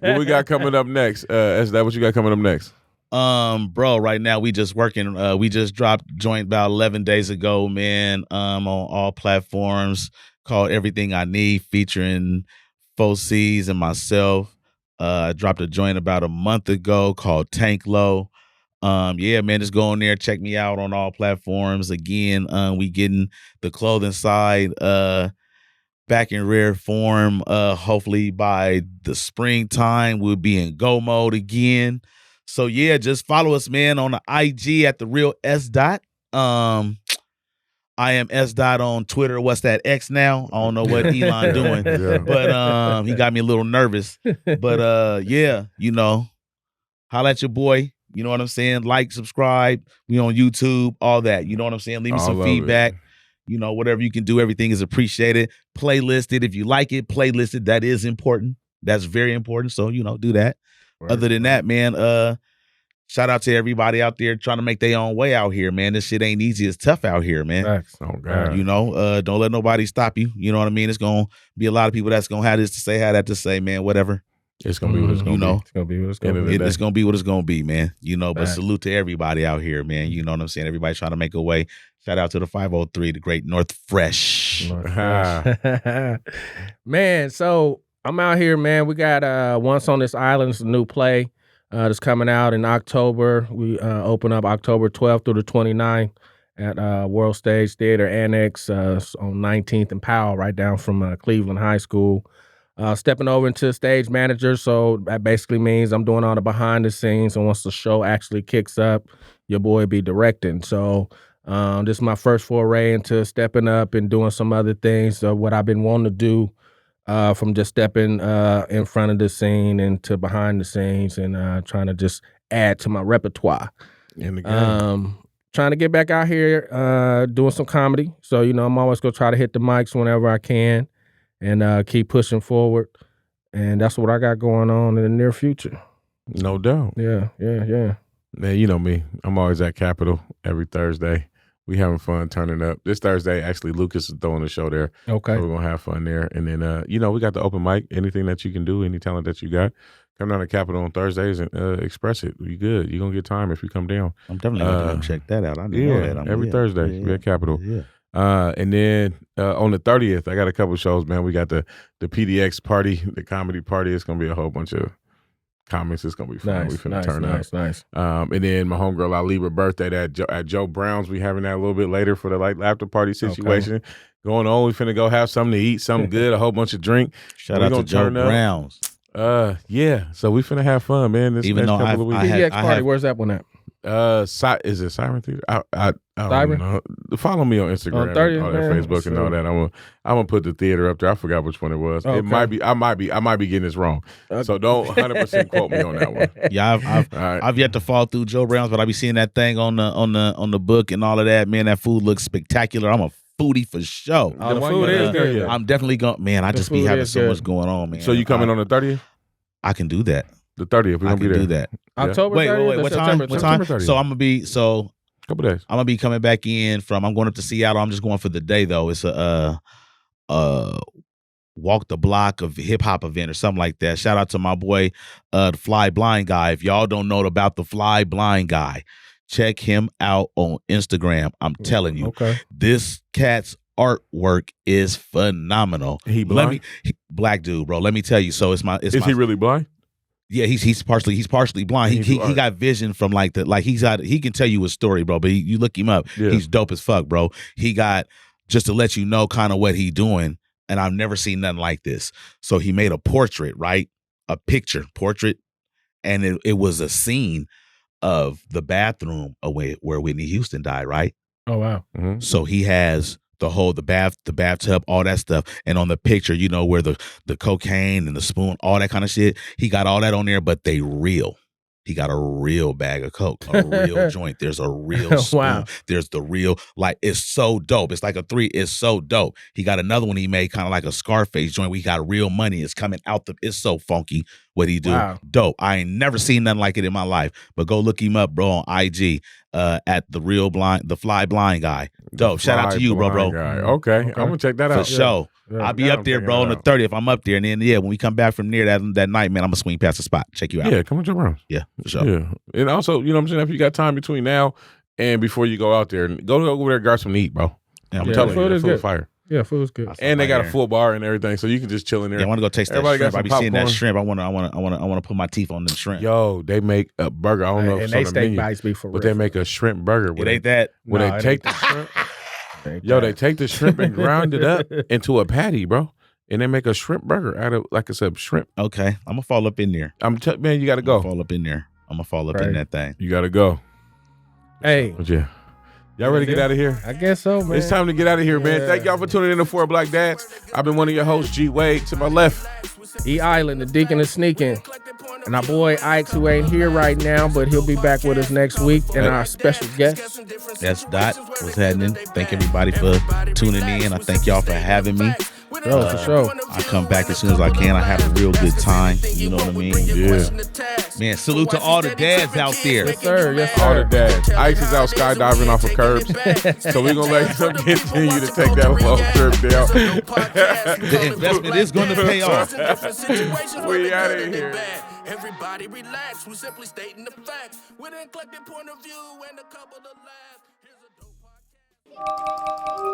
What we got coming up next? Is that what you got coming up next? Bro, right now we just working. We just dropped joint about 11 days ago, man. On all platforms, called Everything I Need, featuring 4Cs and myself. I dropped a joint about a month ago called Tank Low. Yeah, man, just go on there, check me out on all platforms. Again, we getting the clothing side back in rare form. Hopefully by the springtime, we'll be in go mode again. So yeah, just follow us, man, on the IG at the real S dot. I am S dot on Twitter. What's that, X now? I don't know what Elon doing, but he got me a little nervous. But yeah, holla at your boy. You know what I'm saying? Like, subscribe. We on YouTube, all that. You know what I'm saying? Leave me some feedback. Whatever you can do, everything is appreciated. Playlist it if you like it. Playlist it. That is important. That's very important. So, do that. Other than that, man, shout out to everybody out there trying to make their own way out here, man. This shit ain't easy. It's tough out here, man. Facts. Oh, God. Don't let nobody stop you. You know what I mean? It's going to be a lot of people that's going to have this to say, have that to say, man, whatever. It's going to be what it's going to be. It's going to be what it's going to be. It's going to be what it's going to be, man. But salute to everybody out here, man. You know what I'm saying? Everybody trying to make a way. Shout out to the 503, the great North Fresh. Man, so I'm out here, man. We got Once on This Island. It's a new play. That's coming out in October. We open up October 12th through the 29th at World Stage Theater Annex on 19th and Powell, right down from Cleveland High School. Stepping over into stage manager, so that basically means I'm doing all the behind the scenes, and once the show actually kicks up, your boy be directing. So this is my first foray into stepping up and doing some other things. So what I've been wanting to do from just stepping in front of the scene and to behind the scenes and trying to just add to my repertoire. In the game. Trying to get back out here doing some comedy. So, I'm always going to try to hit the mics whenever I can and keep pushing forward. And that's what I got going on in the near future. No doubt. Yeah. Man, you know me. I'm always at Capitol every Thursday. We having fun turning up. This Thursday, actually, Lucas is throwing a show there. Okay. So we're going to have fun there. And then, we got the open mic. Anything that you can do, any talent that you got, come down to Capitol on Thursdays and express it. You good. You're going to get time if you come down. I'm definitely going to check that out. I didn't know that. Every Thursday, we at Capitol. Yeah. And then on the 30th, I got a couple shows, man. We got the PDX party, the comedy party. It's going to be a whole bunch of comics. It's gonna be fun. We finna turn up. Nice. And then my homegirl Aliba birthday at Joe Brown's. We having that a little bit later for the after party situation going on. We finna go have something to eat, something good, a whole bunch of drink. Shout out to Joe Brown's. Yeah. So we finna have fun, man. This Even though couple of weeks. PDX party. Where's that one at? Is it Siren Theater? I don't know. Follow me on Instagram, on 30th, and Facebook, and all that. I'm gonna put the theater up there. I forgot which one it was. Okay. It might be. I might be getting this wrong. So don't 100% quote me on that one. Yeah, I've yet to fall through Joe Brown's, but I be seeing that thing on the book and all of that. Man, that food looks spectacular. I'm a foodie for sure. The food is good. I'm definitely going. Man, I just be having so much going on, man. So you coming on the 30th? I can do that. The 30th. We're gonna be there. Do that. October 30th. Wait. What time? September 30th. So I'm gonna be Couple days. I'm gonna be coming back in from. I'm going up to Seattle. I'm just going for the day though. It's a walk the block of hip hop event or something like that. Shout out to my boy, the Fly Blind Guy. If y'all don't know about the Fly Blind Guy, check him out on Instagram. I'm telling you, this cat's artwork is phenomenal. He blind? Black dude, bro. Let me tell you. So is he really blind? Yeah, he's partially blind. He got vision from he can tell you a story, bro. But you look him up, he's dope as fuck, bro. He got, just to let you know kind of what he doing, and I've never seen nothing like this. So he made a portrait, right? A portrait, and it was a scene of the bathroom where Whitney Houston died, right? Oh wow. Mm-hmm. So he has the bathtub, all that stuff, and on the picture, where the cocaine and the spoon, all that kind of shit, he got all that on there, but they real. He got a real bag of coke, a real joint. There's a real spoon. Wow. There's the real, it's so dope. It's like a 3. It's so dope. He got another one he made, kind of like a Scarface joint. We got real money. It's coming out. It's so funky what he do. Wow. Dope. I ain't never seen nothing like it in my life. But go look him up, bro, on IG at the Fly Blind Guy. Dope. Shout out to you, bro. Okay. I'm gonna check that out. For sure. Yeah. I'll be up there, bro, on the 30th. I'm up there, and then when we come back from there that night, man, I'm gonna swing past the spot. Check you out. Yeah, come on, jump around. Yeah, for sure. Yeah, and also, you know what I'm saying, if you got time between now and before you go out there, go over there and grab something to eat, bro. Yeah, I'm telling you, food the is food good. is fire. Yeah, food's good. And they got a full bar and everything, so you can just chill in there. Yeah, I want to go taste that Everybody shrimp. got I be some seeing that popcorn. shrimp. I want to put my teeth on the shrimp. Yo, they make a burger. I don't know if And it's they on the steak menu, bites be for real. but they make a shrimp burger. It ain't that. When No, they it take ain't the shrimp, they take the shrimp and grind it up into a patty, bro. and they make a shrimp burger out of, like I said, shrimp. Okay, I'm gonna fall up in there. Man, you got to I'm gonna go. fall up in there. I'm gonna fall up in that thing. You got to go. Hey. Yeah. Y'all ready to get out of here? I guess so, man. It's time to get out of here, man. Thank y'all for tuning in to 4 Black Dads. I've been one of your hosts, G Wade. To my left, E Island, the Deacon of Sneaking. And our boy Ikes, who ain't here right now, but he'll be back with us next week. And our special guest. That's Dot. What's happening? Thank everybody for tuning in. I thank y'all for having me. For sure. I come back as soon as I can. I have a real good time. You know what I mean? Yeah. Man, salute to all the dads out there. Yes, sir. Yes, all the sir. dads. Ikes is out skydiving off of curbs. So we're going to let him continue to take that long trip down. The investment is going to pay off. We out of here. Everybody relax. We simply stating the facts with an eclectic point of view and a couple of laughs. Here's a dope podcast.